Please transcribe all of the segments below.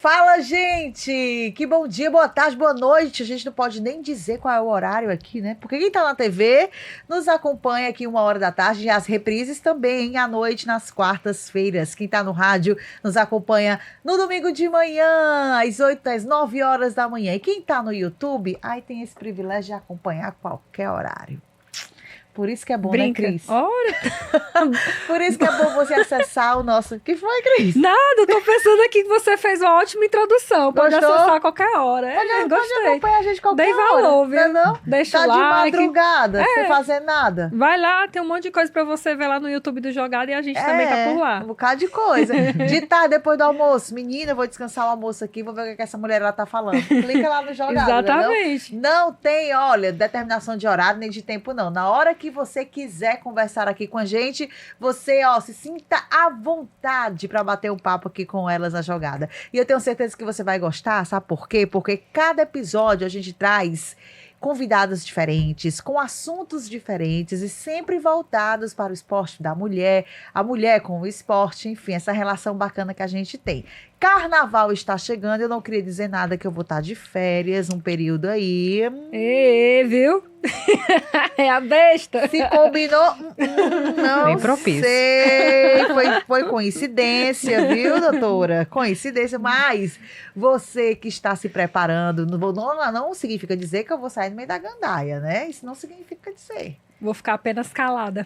Fala, gente! Que bom dia, boa tarde, boa noite. A gente não pode nem dizer qual é o horário aqui, né? Porque quem tá na TV nos acompanha aqui 1h da tarde e as reprises também à noite nas quartas-feiras. Quem tá no rádio nos acompanha no domingo de manhã, às 9 horas da manhã. E quem tá no YouTube, aí tem esse privilégio de acompanhar qualquer horário. Por isso que é bom, Brinca. né, Cris? Olha. Por isso que é bom você acessar o nosso... Que foi, Cris? Nada, eu tô pensando aqui que você fez uma ótima introdução. Pode Gostou? acessar a qualquer hora. Pode Gostei. acompanhar a gente qualquer Dei hora. valor, viu? Não? Deixa Tá o like. de madrugada, sem fazer nada. Vai lá, tem um monte de coisa pra você ver lá no YouTube do Jogada e a gente também tá por lá. Um bocado de coisa. De tarde, depois do almoço. Menina, eu vou descansar o almoço aqui, vou ver o que essa mulher ela tá falando. Clica lá no Jogada. Exatamente. Não tem, olha, determinação de horário nem de tempo, não. Na hora que você quiser conversar aqui com a gente, você, se sinta à vontade para bater um papo aqui com elas na Jogada. E eu tenho certeza que você vai gostar, sabe por quê? Porque cada episódio a gente traz convidados diferentes, com assuntos diferentes e sempre voltados para o esporte da mulher, a mulher com o esporte, enfim, essa relação bacana que a gente tem. Carnaval está chegando, eu não queria dizer nada que eu vou estar de férias, um período aí. Viu? É a besta. Se combinou, não bem propício. sei, foi coincidência, viu, doutora? Coincidência, mas você que está se preparando, não significa dizer que eu vou sair no meio da gandaia, né? Isso não significa dizer. Vou ficar apenas calada.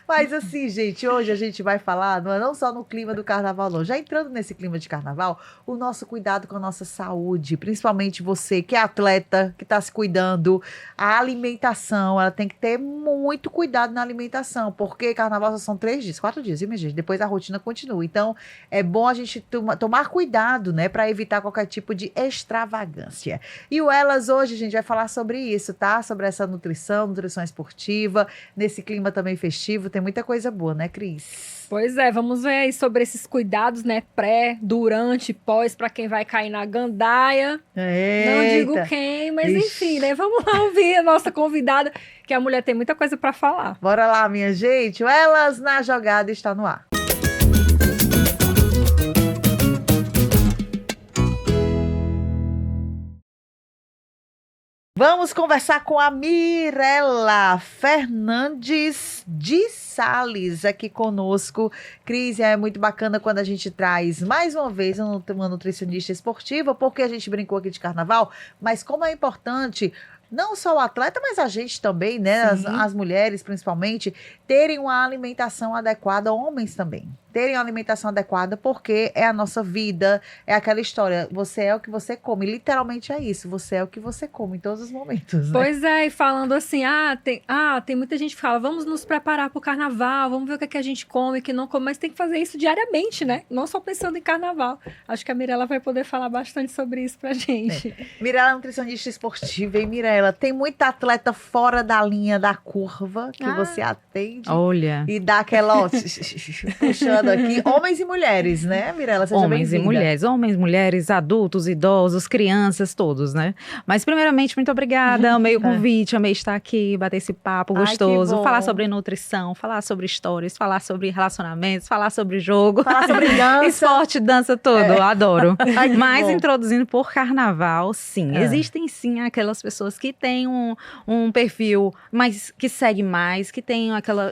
Mas assim, gente, hoje a gente vai falar, não só no clima do carnaval, não. Já entrando nesse clima de carnaval, o nosso cuidado com a nossa saúde, principalmente você que é atleta, que está se cuidando, a alimentação, ela tem que ter muito cuidado na alimentação, porque carnaval só são 4 dias, viu, minha gente? Depois a rotina continua. Então, é bom a gente tomar cuidado, né, para evitar qualquer tipo de extravagância. E o Elas hoje, a gente vai falar sobre isso, tá? Sobre essa nutrição esportiva, nesse clima também festivo, tem muita coisa boa, né, Cris? Pois é, vamos ver aí sobre esses cuidados, né, pré, durante, pós, para quem vai cair na gandaia. Eita. Não digo quem, mas enfim, né, vamos lá ouvir a nossa convidada, que a mulher tem muita coisa para falar. Bora lá, minha gente, o Elas na Jogada está no ar. Vamos conversar com a Mirela Fernandes de Sales aqui conosco. Cris, é muito bacana quando a gente traz mais uma vez uma nutricionista esportiva, porque a gente brincou aqui de carnaval, mas como é importante não só o atleta, mas a gente também, né? As mulheres, principalmente, terem uma alimentação adequada, homens também. Terem uma alimentação adequada, porque é a nossa vida, é aquela história, você é o que você come, literalmente é isso, você é o que você come em todos os momentos, né? Pois é, e falando assim, tem muita gente que fala, vamos nos preparar para o carnaval, vamos ver o que a gente come, o que não come, mas tem que fazer isso diariamente, né? Não só pensando em carnaval. Acho que a Mirela vai poder falar bastante sobre isso pra gente. Mirela é nutricionista esportiva, e Mirela, tem muita atleta fora da linha da curva que você atende. Olha. E dá aquela, puxando aqui, homens e mulheres, né, Mirela? Seja homens bem-vinda. E mulheres, homens, mulheres, adultos, idosos, crianças, todos, né? Mas primeiramente, muito obrigada, amei o convite, amei estar aqui, bater esse papo gostoso, falar sobre nutrição, falar sobre histórias, falar sobre relacionamentos, falar sobre jogo, falar sobre dança, esporte, dança, tudo, adoro. Mas bom. Introduzindo por carnaval, sim, existem sim aquelas pessoas que têm um perfil mais, que segue mais, que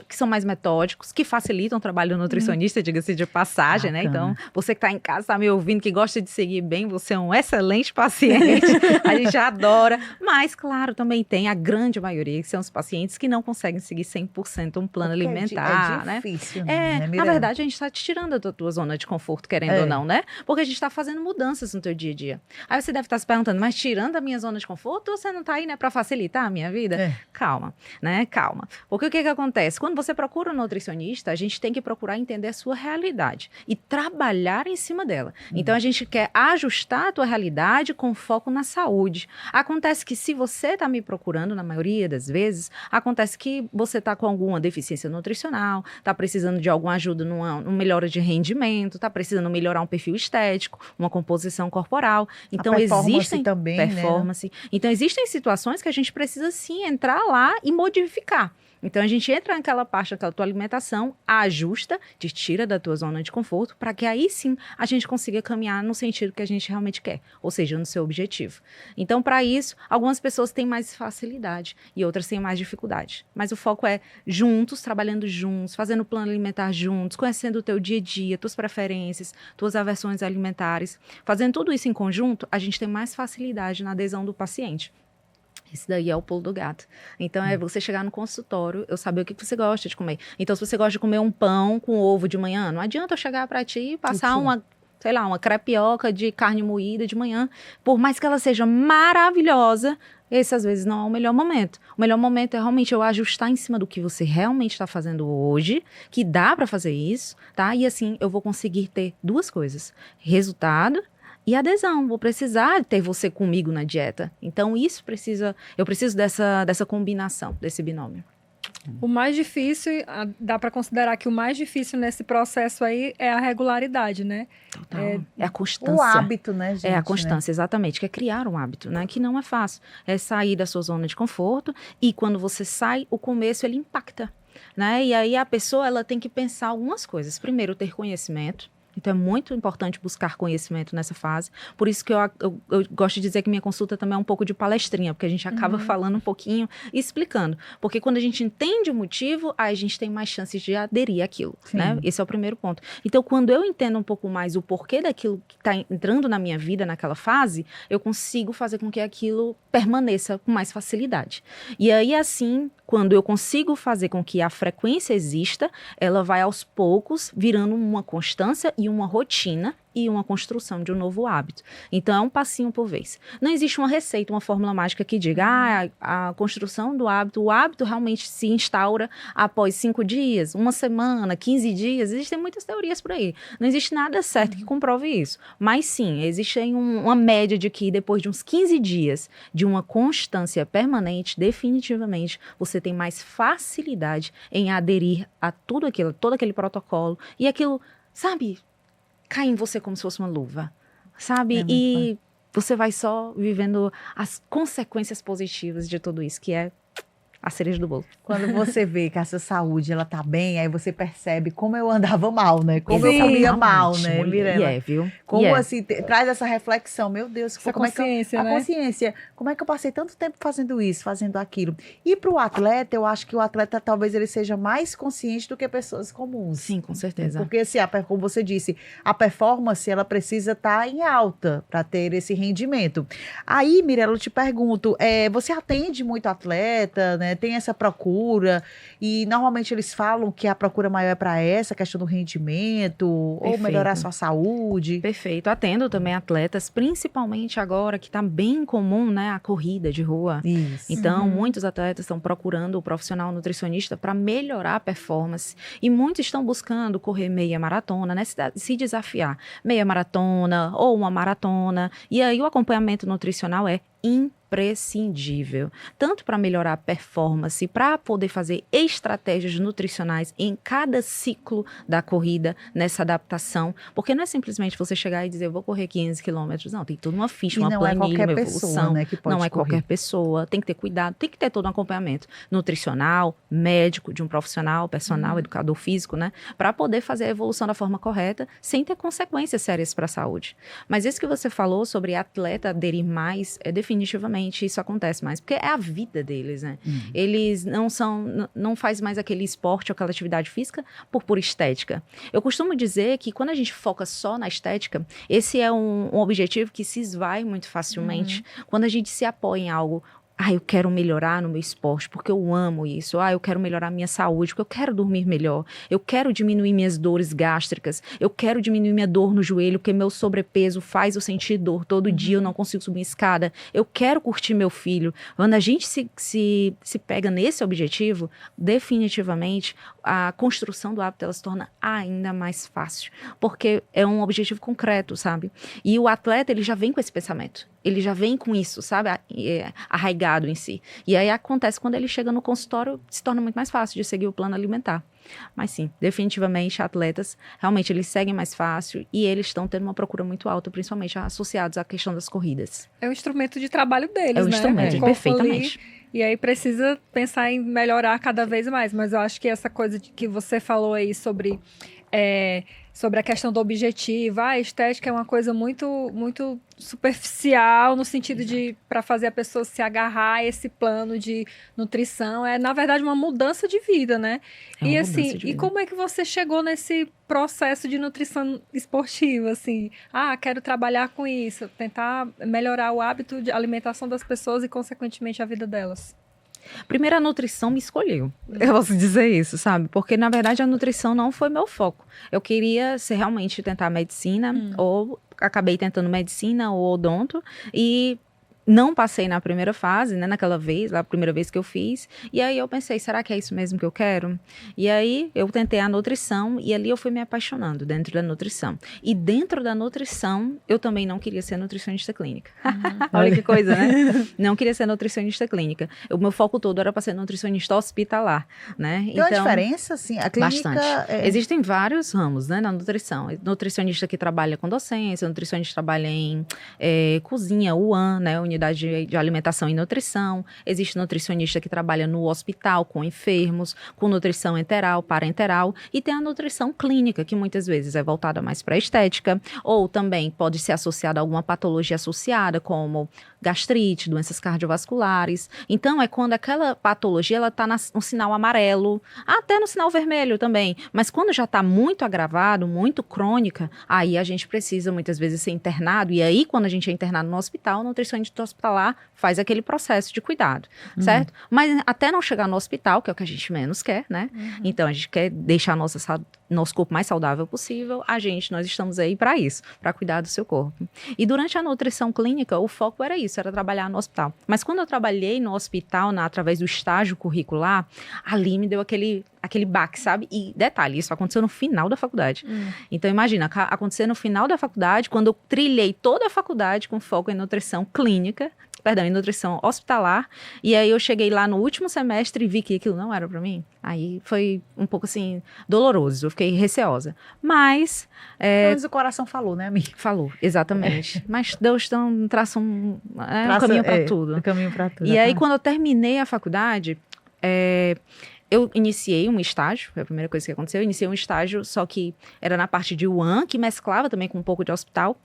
são mais metódicos, que facilitam o trabalho do nutricionista, diga-se de passagem, né? Então, você que está em casa, está me ouvindo, que gosta de seguir bem, você é um excelente paciente, a gente adora. Mas, claro, também tem a grande maioria, que são os pacientes que não conseguem seguir 100% um plano alimentar, é difícil, né? né, Na verdade, a gente está te tirando da tua zona de conforto, querendo ou não, né? Porque a gente está fazendo mudanças no teu dia a dia. Aí você deve estar se perguntando, mas tirando a minha zona de conforto, você não está aí, né, para facilitar a minha vida? Calma, né? Calma. Porque o que acontece? Quando você procura um nutricionista, a gente tem que procurar entender a sua realidade e trabalhar em cima dela. Então, a gente quer ajustar a tua realidade com foco na saúde. Acontece que se você está me procurando, na maioria das vezes, acontece que você está com alguma deficiência nutricional, está precisando de alguma ajuda numa melhora de rendimento, está precisando melhorar um perfil estético, uma composição corporal. Então, existem também, performance. Né? Então, existem situações que a gente precisa sim entrar lá e modificar. Então, a gente entra naquela parte daquela tua alimentação, ajusta, te tira da tua zona de conforto, para que aí sim a gente consiga caminhar no sentido que a gente realmente quer, ou seja, no seu objetivo. Então, para isso, algumas pessoas têm mais facilidade e outras têm mais dificuldade. Mas o foco é juntos, trabalhando juntos, fazendo plano alimentar juntos, conhecendo o teu dia a dia, tuas preferências, tuas aversões alimentares. Fazendo tudo isso em conjunto, a gente tem mais facilidade na adesão do paciente. Esse daí é o pulo do gato. Então, é você chegar no consultório, eu saber o que você gosta de comer. Então, se você gosta de comer um pão com ovo de manhã, não adianta eu chegar para ti e passar uma crepioca de carne moída de manhã. Por mais que ela seja maravilhosa, esse às vezes não é o melhor momento. O melhor momento é realmente eu ajustar em cima do que você realmente está fazendo hoje, que dá para fazer isso, tá? E assim, eu vou conseguir ter duas coisas. Resultado e adesão, vou precisar ter você comigo na dieta. Então, eu preciso dessa combinação, desse binômio. O mais difícil, dá para considerar que o mais difícil nesse processo aí é a regularidade, né? Total. É a constância. O hábito, né, gente? É a constância, exatamente, que é criar um hábito, né? Que não é fácil. É sair da sua zona de conforto e quando você sai, o começo ele impacta, né? E aí a pessoa, ela tem que pensar algumas coisas. Primeiro, ter conhecimento. Então, é muito importante buscar conhecimento nessa fase. Por isso que eu gosto de dizer que minha consulta também é um pouco de palestrinha, porque a gente acaba falando um pouquinho e explicando. Porque quando a gente entende o motivo, aí a gente tem mais chances de aderir àquilo, né? Esse é o primeiro ponto. Então, quando eu entendo um pouco mais o porquê daquilo que está entrando na minha vida naquela fase, eu consigo fazer com que aquilo permaneça com mais facilidade. E aí, assim, quando eu consigo fazer com que a frequência exista, ela vai aos poucos virando uma constância e uma rotina e uma construção de um novo hábito. Então, é um passinho por vez. Não existe uma receita, uma fórmula mágica que diga a construção do hábito, o hábito realmente se instaura após 5 dias, uma semana, 15 dias. Existem muitas teorias por aí. Não existe nada certo que comprove isso. Mas sim, existe uma média de que depois de uns 15 dias de uma constância permanente, definitivamente, você tem mais facilidade em aderir a tudo aquilo, todo aquele protocolo e aquilo, sabe, cai em você como se fosse uma luva, sabe? E você vai só vivendo as consequências positivas de tudo isso, que é a cereja do bolo. Quando você vê que a sua saúde, ela tá bem, aí você percebe como eu andava mal, né? Como eu comia mal, né, Mirela? Viu? Como assim, traz essa reflexão, meu Deus, essa como consciência, é que né? A consciência, como é que eu passei tanto tempo fazendo isso, fazendo aquilo? E para o atleta, eu acho que o atleta talvez ele seja mais consciente do que pessoas comuns. Sim, com certeza. Porque assim, como você disse, a performance, ela precisa estar em alta para ter esse rendimento. Aí, Mirela, eu te pergunto, você atende muito atleta, né? Tem essa procura e normalmente eles falam que a procura maior é para essa questão do rendimento ou melhorar a sua saúde. Perfeito. Atendo também atletas, principalmente agora que está bem comum, né, a corrida de rua. Isso. Então, muitos atletas estão procurando o profissional nutricionista para melhorar a performance e muitos estão buscando correr meia maratona, né, se desafiar. Meia maratona ou uma maratona. E aí o acompanhamento nutricional é imprescindível, tanto para melhorar a performance, para poder fazer estratégias nutricionais em cada ciclo da corrida, nessa adaptação, porque não é simplesmente você chegar e dizer, eu vou correr 15 quilômetros, não, tem toda uma ficha, uma planilha, uma evolução, né, que pode não é qualquer pessoa, tem que ter cuidado, tem que ter todo um acompanhamento nutricional, médico, de um profissional, personal, educador físico, né, para poder fazer a evolução da forma correta, sem ter consequências sérias para a saúde. Mas isso que você falou sobre atleta aderir mais, definitivamente isso acontece mais, porque é a vida deles, né? Eles não faz mais aquele esporte ou aquela atividade física por pura estética. Eu costumo dizer que quando a gente foca só na estética, esse é um objetivo que se esvai muito facilmente. Quando a gente se apoia em algo, eu quero melhorar no meu esporte, porque eu amo isso. Eu quero melhorar a minha saúde, porque eu quero dormir melhor. Eu quero diminuir minhas dores gástricas. Eu quero diminuir minha dor no joelho, porque meu sobrepeso faz eu sentir dor todo dia, eu não consigo subir escada. Eu quero curtir meu filho. Quando a gente se pega nesse objetivo, definitivamente, a construção do hábito ela se torna ainda mais fácil. Porque é um objetivo concreto, sabe? E o atleta, ele já vem com esse pensamento. Ele já vem com isso, sabe? Arraigado em si. E aí acontece quando ele chega no consultório, se torna muito mais fácil de seguir o plano alimentar. Mas sim, definitivamente atletas, realmente eles seguem mais fácil e eles estão tendo uma procura muito alta, principalmente associados à questão das corridas. É o instrumento de trabalho deles, É o né? instrumento, perfeitamente. E aí precisa pensar em melhorar cada vez mais. Mas eu acho que essa coisa que você falou aí sobre a questão do objetivo. A estética é uma coisa muito, muito superficial, no sentido de, para fazer a pessoa se agarrar a esse plano de nutrição. É, na verdade, uma mudança de vida, né? E assim, e como é que você chegou nesse processo de nutrição esportiva, assim? Quero trabalhar com isso, tentar melhorar o hábito de alimentação das pessoas e, consequentemente, a vida delas. Primeiro, a nutrição me escolheu. Eu posso dizer isso, sabe? Porque, na verdade, a nutrição não foi meu foco. Eu queria realmente tentar medicina, ou acabei tentando medicina ou odonto, e não passei na primeira fase, né, a primeira vez que eu fiz, e aí eu pensei, será que é isso mesmo que eu quero? E aí eu tentei a nutrição, e ali eu fui me apaixonando dentro da nutrição. E dentro da nutrição, eu também não queria ser nutricionista clínica. Olha que coisa, né? Não queria ser nutricionista clínica. O meu foco todo era para ser nutricionista hospitalar, né? Tem uma diferença, assim, a clínica... Bastante. Existem vários ramos, né, na nutrição. Nutricionista que trabalha com docência, nutricionista que trabalha em cozinha, UAN, né, unidade de alimentação e nutrição. Existe nutricionista que trabalha no hospital com enfermos, com nutrição enteral, parenteral, e tem a nutrição clínica, que muitas vezes é voltada mais para a estética, ou também pode ser associada a alguma patologia associada, como gastrite, doenças cardiovasculares. Então, é quando aquela patologia ela está no sinal amarelo, até no sinal vermelho também, mas quando já está muito agravado, muito crônica, aí a gente precisa muitas vezes ser internado, e aí quando a gente é internado no hospital, o nutricionista hospitalar faz aquele processo de cuidado, certo? Mas até não chegar no hospital, que é o que a gente menos quer, né? Então, a gente quer deixar nosso corpo mais saudável possível, nós estamos aí para isso, para cuidar do seu corpo. E durante a nutrição clínica, o foco era isso, era trabalhar no hospital. Mas quando eu trabalhei no hospital, através do estágio curricular, ali me deu aquele baque, sabe? E detalhe, isso aconteceu no final da faculdade. Então, imagina, aconteceu no final da faculdade, quando eu trilhei toda a faculdade com foco em nutrição clínica, em nutrição hospitalar, e aí eu cheguei lá no último semestre e vi que aquilo não era pra mim. Aí foi um pouco assim, doloroso, eu fiquei receosa. Mas o coração falou, né, amiga? Falou, exatamente. Mas Deus traça um caminho pra tudo. Um caminho pra tudo. E aí, quando eu terminei a faculdade, eu iniciei um estágio, foi a primeira coisa que aconteceu. Eu iniciei um estágio, só que era na parte de UAN, que mesclava também com um pouco de hospital.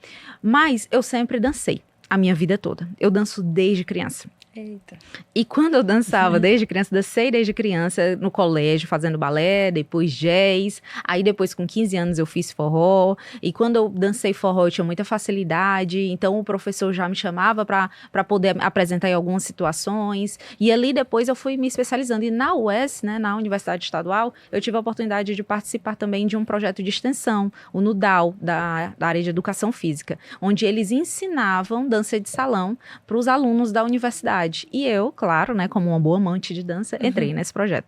Mas eu sempre dancei a minha vida toda. Eu danço desde criança. Eita. E quando eu dançava desde criança, dancei desde criança no colégio, fazendo balé, depois jazz. Aí depois com 15 anos eu fiz forró. E quando eu dancei forró eu tinha muita facilidade. Então o professor já me chamava para poder apresentar em algumas situações. E ali depois eu fui me especializando. E na UES, né, na Universidade Estadual, eu tive a oportunidade de participar também de um projeto de extensão, o NUDAL, da área de educação física, onde eles ensinavam dança de salão para os alunos da universidade. E eu, claro, né, como uma boa amante de dança, entrei nesse projeto.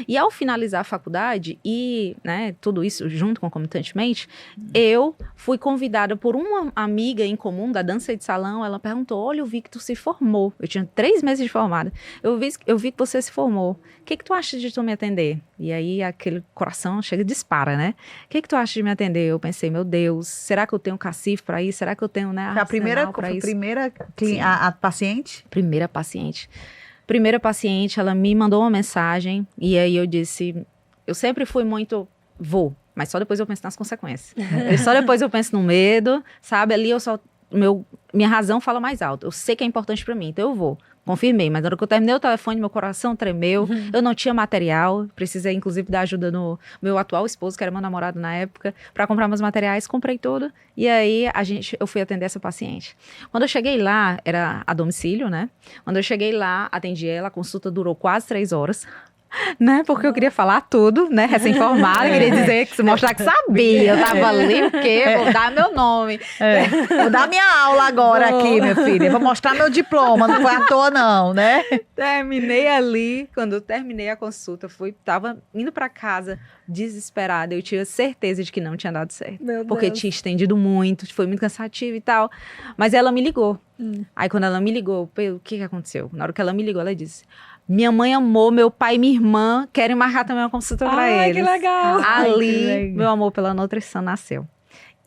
E ao finalizar a faculdade e, né, tudo isso junto concomitantemente, eu fui convidada por uma amiga em comum da dança de salão. Ela perguntou: olha, eu vi que tu se formou. Eu tinha 3 meses de formada. Eu vi que você se formou. O que tu acha de tu me atender? E aí aquele coração chega e dispara, né? O que tu acha de me atender? Eu pensei, meu Deus, será que eu tenho cacife para isso? Será que eu tenho, né, a primeira paciente? Primeira paciente, ela me mandou uma mensagem e aí eu disse, eu sempre fui muito, mas só depois eu penso nas consequências. Só depois eu penso no medo, sabe? Ali minha razão fala mais alto. Eu sei que é importante pra mim, então eu vou. Confirmei, mas na hora que eu terminei o telefone, meu coração tremeu, eu não tinha material, precisei inclusive da ajuda no meu atual esposo, que era meu namorado na época, para comprar meus materiais, comprei tudo, e aí eu fui atender essa paciente. Quando eu cheguei lá, era a domicílio, né? Quando eu cheguei lá, atendi ela, a consulta durou quase 3 horas, né? Porque eu queria falar tudo, né? Recém-formada, queria dizer, mostrar que sabia. Eu tava ali, o quê? Vou dar meu nome. Vou dar minha aula agora aqui, minha filha. Vou mostrar meu diploma, não foi à toa não, né? Terminei ali, quando eu terminei a consulta, tava indo pra casa desesperada. Eu tinha certeza de que não tinha dado certo. Porque tinha estendido muito, foi muito cansativo e tal. Mas ela me ligou. Aí quando ela me ligou, o que aconteceu? Na hora que ela me ligou, ela disse: minha mãe amou, meu pai e minha irmã querem marcar também uma consulta pra eles. Que legal! Ali, meu amor pela nutrição nasceu.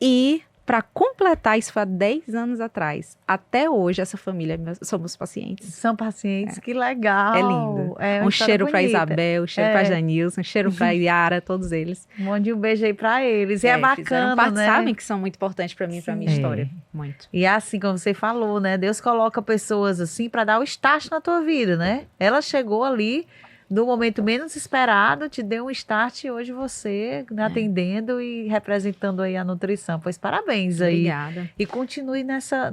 E para completar, isso foi há 10 anos atrás. Até hoje, essa família, somos pacientes. São pacientes, que legal. É lindo. É um cheiro para bonita. Isabel, um cheiro para Janilson, um cheiro para Yara, todos eles. Mande um beijo aí para eles. E é bacana, parte, né? Sabem que são muito importantes para mim, para minha história. Muito. E é assim como você falou, né? Deus coloca pessoas assim para dar o start na tua vida, né? Ela chegou ali no momento menos esperado, te deu um start e hoje você atendendo e representando aí a nutrição. Pois parabéns aí. Obrigada. E continue nessa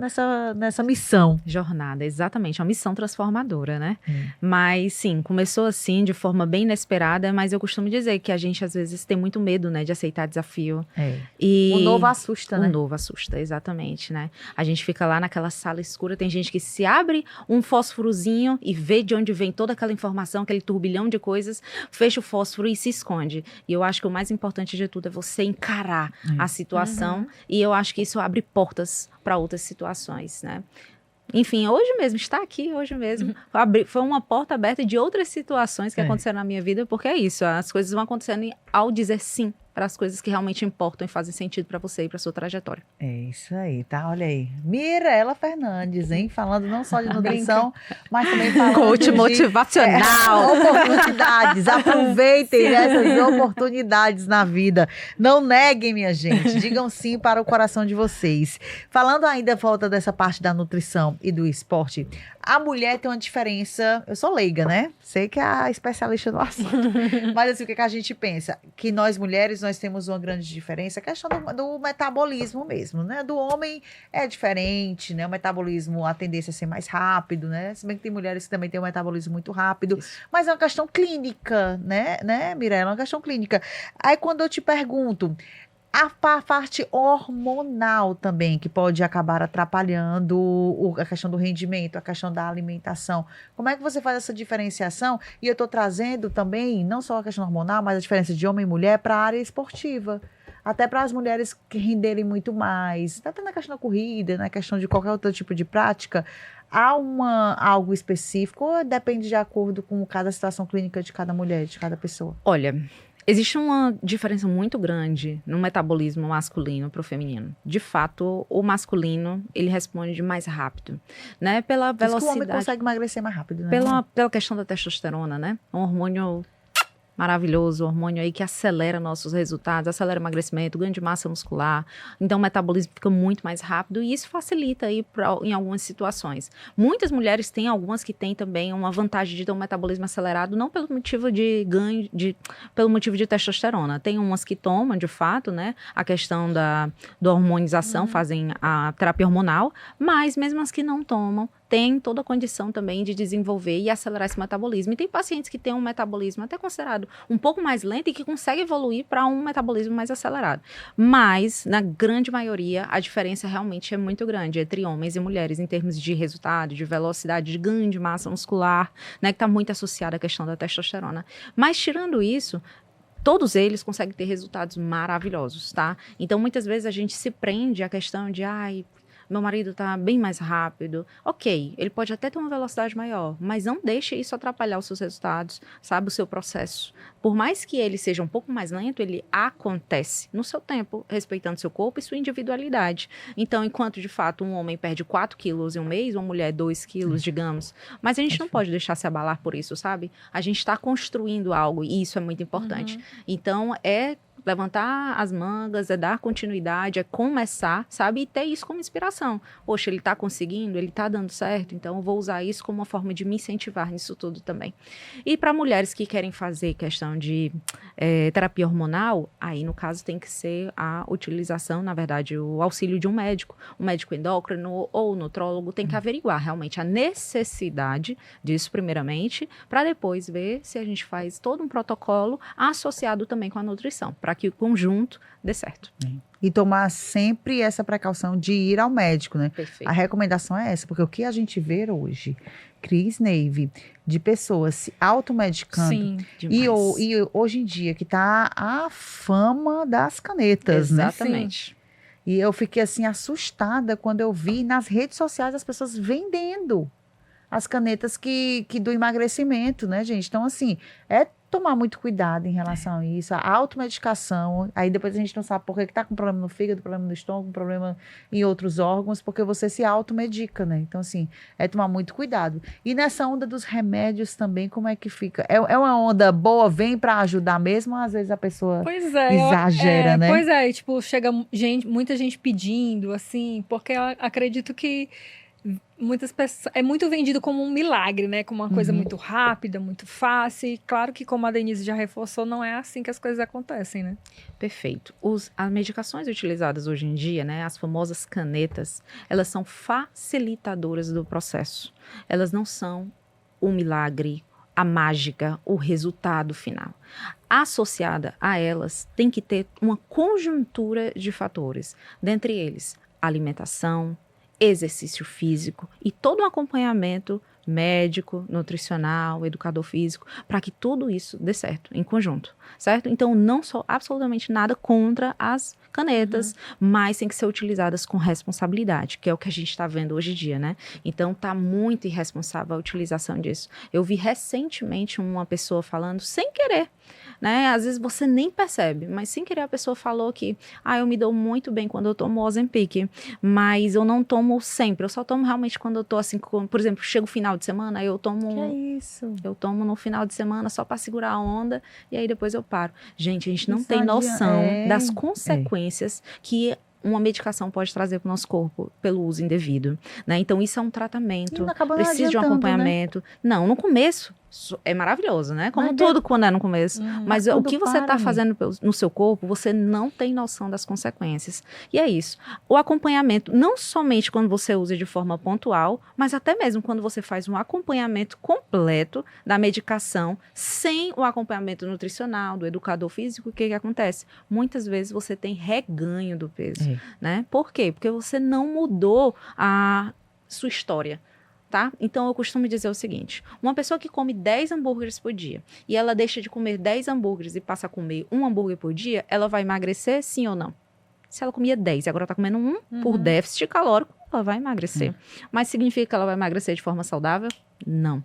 missão. Jornada, exatamente. É uma missão transformadora, né? Mas, sim, começou assim, de forma bem inesperada, mas eu costumo dizer que a gente, às vezes, tem muito medo, né, de aceitar desafio. E o novo assusta, né? O novo assusta, exatamente, né? A gente fica lá naquela sala escura, tem gente que se abre um fósforozinho e vê de onde vem toda aquela informação, aquele turbilhão de coisas, fecha o fósforo e se esconde. E eu acho que o mais importante de tudo é você encarar a situação, e eu acho que isso abre portas para outras situações, né? Enfim, hoje mesmo, está aqui hoje mesmo, foi uma porta aberta de outras situações que aconteceram na minha vida, porque é isso, as coisas vão acontecendo ao dizer sim para as coisas que realmente importam e fazem sentido para você e para sua trajetória. É isso aí, tá? Olha aí. Mirela Fernandes, hein? Falando não só de nutrição, mas também falando coach motivacional. Oportunidades. Aproveitem essas oportunidades na vida. Não neguem, minha gente. Digam sim para o coração de vocês. Falando ainda, volta dessa parte da nutrição e do esporte, a mulher tem uma diferença. Eu sou leiga, né? Sei que é a especialista do assunto. Mas assim, o que a gente pensa? Que nós mulheres, nós temos uma grande diferença, a questão do metabolismo mesmo, né? Do homem é diferente, né? O metabolismo, a tendência a ser mais rápido, né? Se bem que tem mulheres que também têm um metabolismo muito rápido, mas é uma questão clínica, né, Mirela? É uma questão clínica. Aí quando eu te pergunto, a parte hormonal também, que pode acabar atrapalhando a questão do rendimento, a questão da alimentação. Como é que você faz essa diferenciação? E eu estou trazendo também, não só a questão hormonal, mas a diferença de homem e mulher para a área esportiva. Até para as mulheres que renderem muito mais. Até na questão da corrida, na questão de qualquer outro tipo de prática. Há algo específico ou depende de acordo com cada situação clínica de cada mulher, de cada pessoa? Olha, existe uma diferença muito grande no metabolismo masculino para o feminino. De fato, o masculino, ele responde mais rápido, né? Pela velocidade. Diz que o homem consegue emagrecer mais rápido, né? Pela questão da testosterona, né? Um hormônio maravilhoso, hormônio aí que acelera nossos resultados, acelera o emagrecimento, ganho de massa muscular. Então o metabolismo fica muito mais rápido e isso facilita aí em algumas situações. Muitas mulheres têm, algumas que têm também uma vantagem de ter um metabolismo acelerado, não pelo motivo de ganho, pelo motivo de testosterona. Tem umas que tomam, de fato, né, a questão da hormonização, fazem a terapia hormonal, mas mesmo as que não tomam, tem toda a condição também de desenvolver e acelerar esse metabolismo. E tem pacientes que têm um metabolismo até considerado um pouco mais lento e que conseguem evoluir para um metabolismo mais acelerado. Mas, na grande maioria, a diferença realmente é muito grande entre homens e mulheres em termos de resultado, de velocidade, de ganho de massa muscular, né, que está muito associada à questão da testosterona. Mas, tirando isso, todos eles conseguem ter resultados maravilhosos, tá? Então, muitas vezes a gente se prende à questão de, meu marido está bem mais rápido. Ok, ele pode até ter uma velocidade maior, mas não deixe isso atrapalhar os seus resultados, sabe, o seu processo. Por mais que ele seja um pouco mais lento, ele acontece no seu tempo, respeitando seu corpo e sua individualidade. Então, enquanto de fato um homem perde 4 quilos em um mês, uma mulher 2 quilos, digamos, mas a gente não pode deixar se abalar por isso, sabe? A gente está construindo algo e isso é muito importante. Então, é levantar as mangas, é dar continuidade, é começar, sabe? E ter isso como inspiração. Poxa, ele está conseguindo, ele está dando certo, então eu vou usar isso como uma forma de me incentivar nisso tudo também. E para mulheres que querem fazer questão de terapia hormonal, aí no caso tem que ser a utilização, na verdade, o auxílio de um médico endócrino ou nutrólogo, tem que averiguar realmente a necessidade disso primeiramente, para depois ver se a gente faz todo um protocolo associado também com a nutrição, para que o conjunto dê certo. E tomar sempre essa precaução de ir ao médico, né? Perfeito. A recomendação é essa, porque o que a gente vê hoje, Cris Neive, de pessoas se automedicando. Sim, e hoje em dia, que tá a fama das canetas, né? Exatamente. E eu fiquei assim assustada quando eu vi nas redes sociais as pessoas vendendo as canetas que do emagrecimento, né, gente? Então, assim, é tomar muito cuidado em relação a isso, a automedicação, aí depois a gente não sabe por que tá com problema no fígado, problema no estômago, problema em outros órgãos, porque você se automedica, né? Então, assim, é tomar muito cuidado. E nessa onda dos remédios também, como é que fica? É uma onda boa, vem para ajudar mesmo, ou às vezes a pessoa exagera, né? Pois é, e, tipo, chega muita gente pedindo, assim, porque eu acredito que muitas pessoas, é muito vendido como um milagre, né? Como uma coisa muito rápida, muito fácil. E claro que, como a Denise já reforçou, não é assim que as coisas acontecem, né? Perfeito. As medicações utilizadas hoje em dia, né, as famosas canetas, elas são facilitadoras do processo. Elas não são o milagre, a mágica, o resultado final. Associada a elas, tem que ter uma conjuntura de fatores. Dentre eles, alimentação, exercício físico e todo um acompanhamento médico, nutricional, educador físico, para que tudo isso dê certo, em conjunto, certo? Então, não sou absolutamente nada contra as canetas, mas tem que ser utilizadas com responsabilidade, que é o que a gente está vendo hoje em dia, né? Então, tá muito irresponsável a utilização disso. Eu vi recentemente uma pessoa falando, sem querer, né? Às vezes você nem percebe, mas sem querer a pessoa falou que, eu me dou muito bem quando eu tomo Ozempic, mas eu não tomo sempre, eu só tomo realmente quando eu tô assim, por exemplo, chega o final de semana, aí eu tomo... Que é isso? Eu tomo no final de semana só para segurar a onda e aí depois eu paro. Gente, a gente não tem noção das consequências que uma medicação pode trazer para o nosso corpo pelo uso indevido, né? Então, isso é um tratamento, precisa de um acompanhamento. Né? Não, no começo é maravilhoso, né? Como tudo quando é no começo. Mas o que você está fazendo no seu corpo, você não tem noção das consequências. E é isso. O acompanhamento, não somente quando você usa de forma pontual, mas até mesmo quando você faz um acompanhamento completo da medicação, sem o acompanhamento nutricional, do educador físico, o que acontece? Muitas vezes você tem reganho do peso, né? Por quê? Porque você não mudou a sua história. Tá? Então, eu costumo dizer o seguinte, uma pessoa que come 10 hambúrgueres por dia e ela deixa de comer 10 hambúrgueres e passa a comer um hambúrguer por dia, ela vai emagrecer, sim ou não? Se ela comia 10 e agora está comendo um por déficit calórico, ela vai emagrecer. Mas significa que ela vai emagrecer de forma saudável? Não.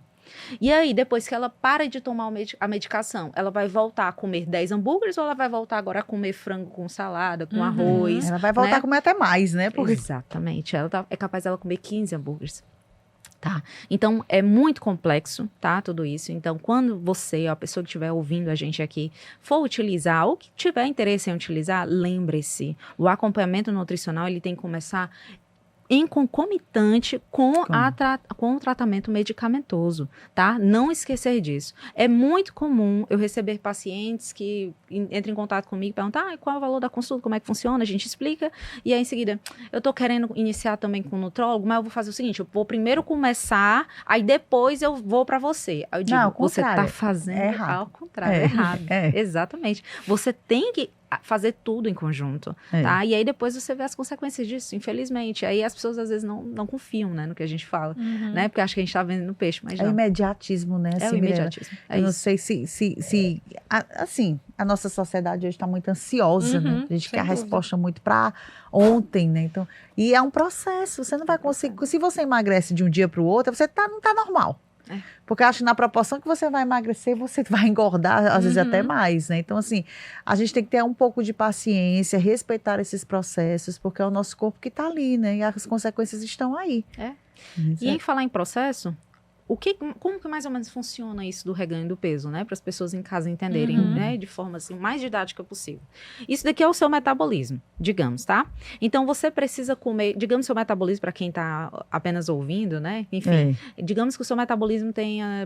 E aí, depois que ela para de tomar a medicação, ela vai voltar a comer 10 hambúrgueres ou ela vai voltar agora a comer frango com salada, com arroz? Ela vai voltar a comer até mais, né? Porque... Exatamente. É capaz dela comer 15 hambúrgueres. Tá? Então, é muito complexo, tá? Tudo isso. Então, quando você, a pessoa que estiver ouvindo a gente aqui, for utilizar ou que tiver interesse em utilizar, lembre-se, o acompanhamento nutricional, ele tem que começar em concomitante com o tratamento medicamentoso, tá? Não esquecer disso. É muito comum eu receber pacientes que entram em contato comigo e perguntam, qual é o valor da consulta, como é que funciona, a gente explica, e aí em seguida, eu tô querendo iniciar também com o nutrólogo, mas eu vou fazer o seguinte, eu vou primeiro começar, aí depois eu vou para você. Aí eu digo, você tá fazendo ao contrário, errado. Exatamente. Você tem que fazer tudo em conjunto, tá? E aí depois você vê as consequências disso, infelizmente. Aí as pessoas às vezes não confiam, né, no que a gente fala, né? Porque acho que a gente tá vendendo peixe, mas não. É imediatismo, né? É o imediatismo. Eu não sei se assim, a nossa sociedade hoje está muito ansiosa, né? A gente quer a resposta muito para ontem, né? Então, e é um processo, você não vai conseguir, se você emagrece de um dia para o outro, você não tá normal. Porque eu acho que na proporção que você vai emagrecer, você vai engordar, às vezes até mais, né? Então, assim, a gente tem que ter um pouco de paciência, respeitar esses processos, porque é o nosso corpo que está ali, né? E as consequências estão aí. E em falar em processo, como que mais ou menos funciona isso do reganho do peso, né? Para as pessoas em casa entenderem, né? De forma assim, mais didática possível. Isso daqui é o seu metabolismo, digamos, tá? Então, você precisa comer, digamos, seu metabolismo, para quem está apenas ouvindo, né? Enfim, digamos que o seu metabolismo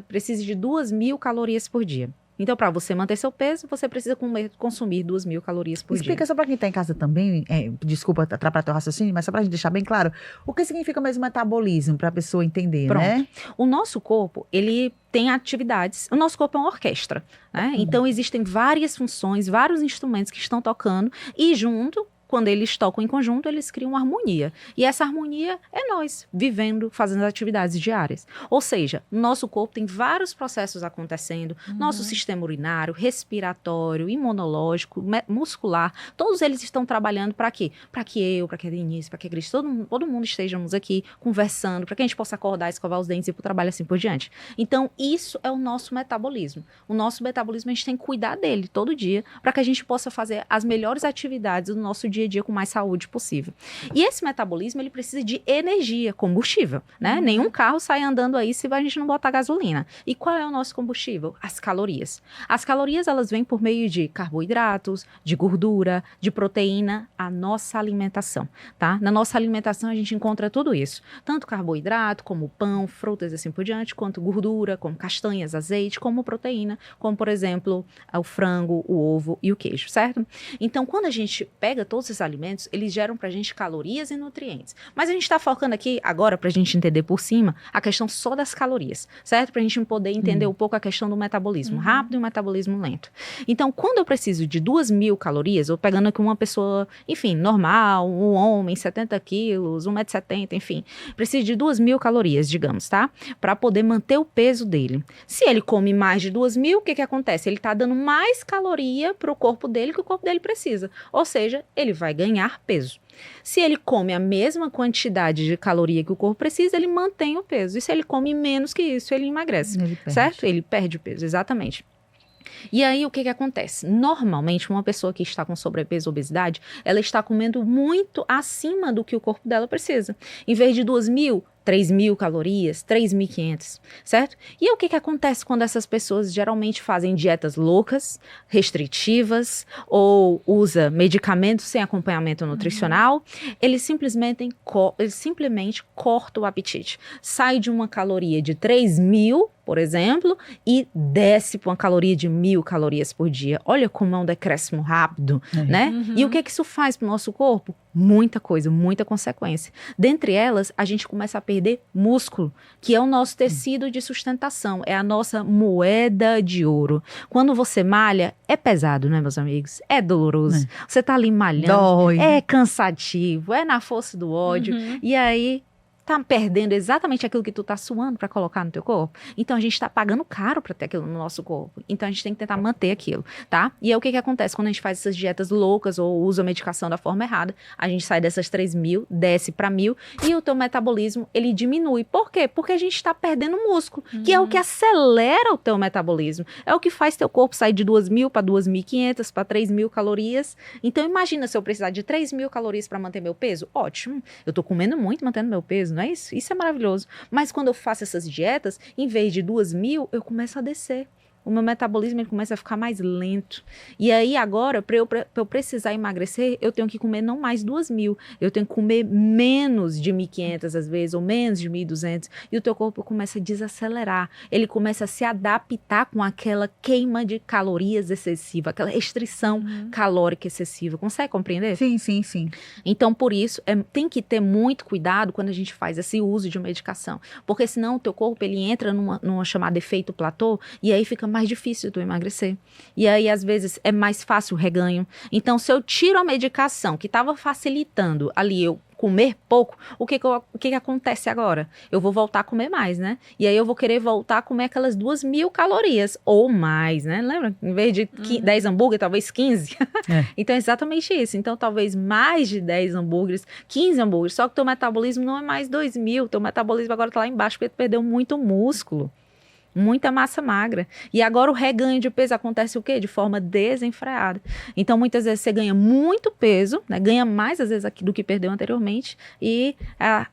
precise de 2.000 calorias por dia. Então, para você manter seu peso, você precisa consumir 2.000 calorias por dia. Explica só para quem está em casa também, desculpa atrapalhar teu raciocínio, mas só para a gente deixar bem claro, o que significa mesmo metabolismo, para a pessoa entender, né? O nosso corpo, ele tem atividades, o nosso corpo é uma orquestra, né? Então, existem várias funções, vários instrumentos que estão tocando e junto quando eles tocam em conjunto, eles criam uma harmonia. E essa harmonia é nós, vivendo, fazendo atividades diárias. Ou seja, nosso corpo tem vários processos acontecendo, nosso sistema urinário, respiratório, imunológico, muscular, todos eles estão trabalhando para quê? Para que eu, para que a Denise, para que a Cris, todo mundo estejamos aqui conversando, para que a gente possa acordar, escovar os dentes e ir para o trabalho assim por diante. Então, isso é o nosso metabolismo. O nosso metabolismo, a gente tem que cuidar dele todo dia, para que a gente possa fazer as melhores atividades do nosso dia a dia com mais saúde possível. E esse metabolismo, ele precisa de energia, combustível, né? Nenhum carro sai andando aí se a gente não botar gasolina. E qual é o nosso combustível? As calorias. As calorias, elas vêm por meio de carboidratos, de gordura, de proteína, a nossa alimentação, tá? Na nossa alimentação, a gente encontra tudo isso. Tanto carboidrato, como pão, frutas e assim por diante, quanto gordura, como castanhas, azeite, como proteína, como, por exemplo, o frango, o ovo e o queijo, certo? Então, quando a gente pega todos esses alimentos, eles geram pra gente calorias e nutrientes. Mas a gente tá focando aqui, agora, pra gente entender por cima, a questão só das calorias, certo? Pra gente poder entender um pouco a questão do metabolismo rápido e o metabolismo lento. Então, quando eu preciso de 2.000 calorias, ou pegando aqui uma pessoa, enfim, normal, um homem, 70 quilos, 1,70 m, enfim, precisa de 2.000 calorias, digamos, tá? Pra poder manter o peso dele. Se ele come mais de 2.000, o que acontece? Ele tá dando mais caloria pro corpo dele que o corpo dele precisa. Ou seja, ele vai ganhar peso. Se ele come a mesma quantidade de caloria que o corpo precisa, ele mantém o peso. E se ele come menos que isso, ele emagrece, certo? Ele perde o peso, exatamente. E aí, o que acontece? Normalmente, uma pessoa que está com sobrepeso ou obesidade, ela está comendo muito acima do que o corpo dela precisa. Em vez de 2.000, 3.000 calorias, 3.500, certo? E o que acontece quando essas pessoas geralmente fazem dietas loucas, restritivas, ou usa medicamentos sem acompanhamento nutricional? Eles simplesmente cortam o apetite. Sai de uma caloria de 3.000, por exemplo, e desce para uma caloria de 1.000 calorias por dia. Olha como é um decréscimo rápido, né? E o que isso faz para o nosso corpo? Muita coisa, muita consequência. Dentre elas, a gente começa a perder músculo, que é o nosso tecido de sustentação, é a nossa moeda de ouro. Quando você malha, é pesado, né, meus amigos? É doloroso. Você tá ali malhando, dói. É cansativo, é na força do ódio. E aí, tá perdendo exatamente aquilo que tu tá suando para colocar no teu corpo. Então, a gente tá pagando caro para ter aquilo no nosso corpo. Então, a gente tem que tentar manter aquilo, tá? E aí, o que acontece quando a gente faz essas dietas loucas ou usa a medicação da forma errada? A gente sai dessas 3.000, desce para 1.000 e o teu metabolismo, ele diminui. Por quê? Porque a gente tá perdendo músculo, que é o que acelera o teu metabolismo. É o que faz teu corpo sair de 2.000 para 2.500, para 3.000 calorias. Então, imagina se eu precisar de 3.000 calorias para manter meu peso. Ótimo. Eu tô comendo muito, mantendo meu peso, não é isso? Isso é maravilhoso. Mas quando eu faço essas dietas, em vez de 2.000, eu começo a descer. O meu metabolismo ele começa a ficar mais lento. E aí agora, para eu precisar emagrecer, eu tenho que comer não mais 2.000. Eu tenho que comer menos de 1.500 às vezes, ou menos de 1.200. E o teu corpo começa a desacelerar. Ele começa a se adaptar com aquela queima de calorias excessiva, aquela restrição calórica excessiva. Consegue compreender? Sim, sim, sim. Então, por isso, tem que ter muito cuidado quando a gente faz esse uso de medicação. Porque senão o teu corpo ele entra numa chamada efeito platô, e aí fica mais difícil tu emagrecer. E aí, às vezes, é mais fácil o reganho. Então, se eu tiro a medicação que estava facilitando ali eu comer pouco, o que acontece agora? Eu vou voltar a comer mais, né? E aí eu vou querer voltar a comer aquelas 2.000 calorias ou mais, né? Lembra? Em vez de 10 hambúrgueres, talvez 15. Então é exatamente isso. Então talvez mais de 10 hambúrgueres, 15 hambúrgueres, só que teu metabolismo não é mais 2.000, teu metabolismo agora tá lá embaixo porque tu perdeu muito músculo. Muita massa magra. E agora o reganho de peso acontece o quê? De forma desenfreada. Então, muitas vezes você ganha muito peso, né? Ganha mais, às vezes, do que perdeu anteriormente. E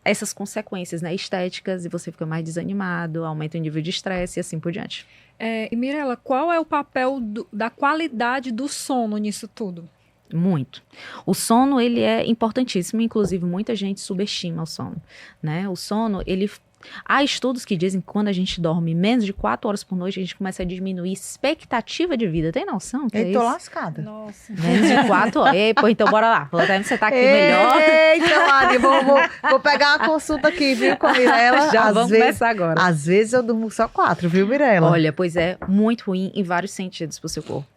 essas consequências, né? Estéticas, e você fica mais desanimado, aumenta o nível de estresse e assim por diante. E Mirela, qual é o papel da qualidade do sono nisso tudo? Muito. O sono, ele é importantíssimo, inclusive muita gente subestima o sono, né? O sono, há estudos que dizem que quando a gente dorme menos de 4 horas por noite, a gente começa a diminuir a expectativa de vida. Tem noção? Eu tô lascada. Nossa. Menos de 4 horas. Pô, então bora lá. Você tá aqui melhor. Eita, Mari, vou pegar uma consulta aqui, viu, com a Mirela. Já vamos começar agora. Às vezes eu durmo só 4, viu, Mirela? Olha, pois é, muito ruim em vários sentidos pro seu corpo.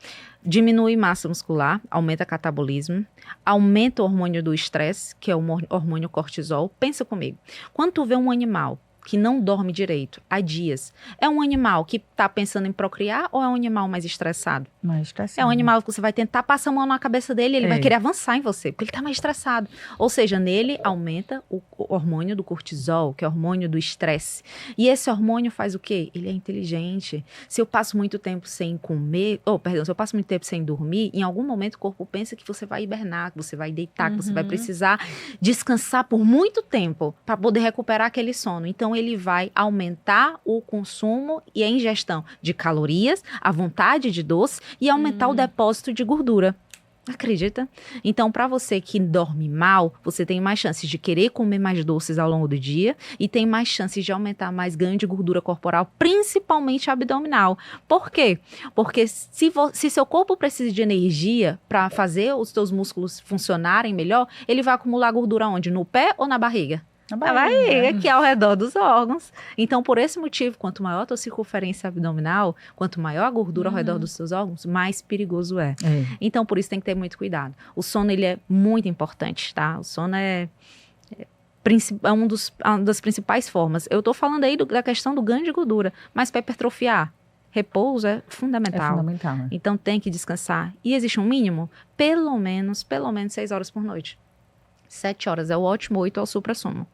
diminui massa muscular, aumenta catabolismo, aumenta o hormônio do estresse, que é o hormônio cortisol. Pensa comigo, quando tu vê um animal que não dorme direito há dias, é um animal que está pensando em procriar ou é um animal mais estressado? Mais estressado. É um animal que você vai tentar passar a mão na cabeça dele, ele vai querer avançar em você, porque ele está mais estressado. Ou seja, nele aumenta o hormônio do cortisol, que é o hormônio do estresse. E esse hormônio faz o quê? Ele é inteligente. Se eu passo muito tempo sem comer, se eu passo muito tempo sem dormir, em algum momento o corpo pensa que você vai hibernar, que você vai deitar, que você vai precisar descansar por muito tempo para poder recuperar aquele sono. Então, ele vai aumentar o consumo e a ingestão de calorias, a vontade de doce e aumentar o depósito de gordura. Acredita? Então, para você que dorme mal, você tem mais chances de querer comer mais doces ao longo do dia e tem mais chances de aumentar mais ganho de gordura corporal, principalmente abdominal. Por quê? Porque se seu corpo precisa de energia para fazer os seus músculos funcionarem melhor, ele vai acumular gordura onde? No pé ou na barriga? Na barriga, que é ao redor dos órgãos. Então, por esse motivo, quanto maior a tua circunferência abdominal, quanto maior a gordura ao redor dos seus órgãos, mais perigoso é. Então, por isso tem que ter muito cuidado. O sono, ele é muito importante, tá? O sono é uma das principais formas. Eu tô falando aí da questão do ganho de gordura, mas para hipertrofiar, repouso é fundamental. É fundamental, né? Então, tem que descansar. E existe um mínimo? Pelo menos 6 horas por noite. 7 horas é o ótimo, 8 é o supra-sumo.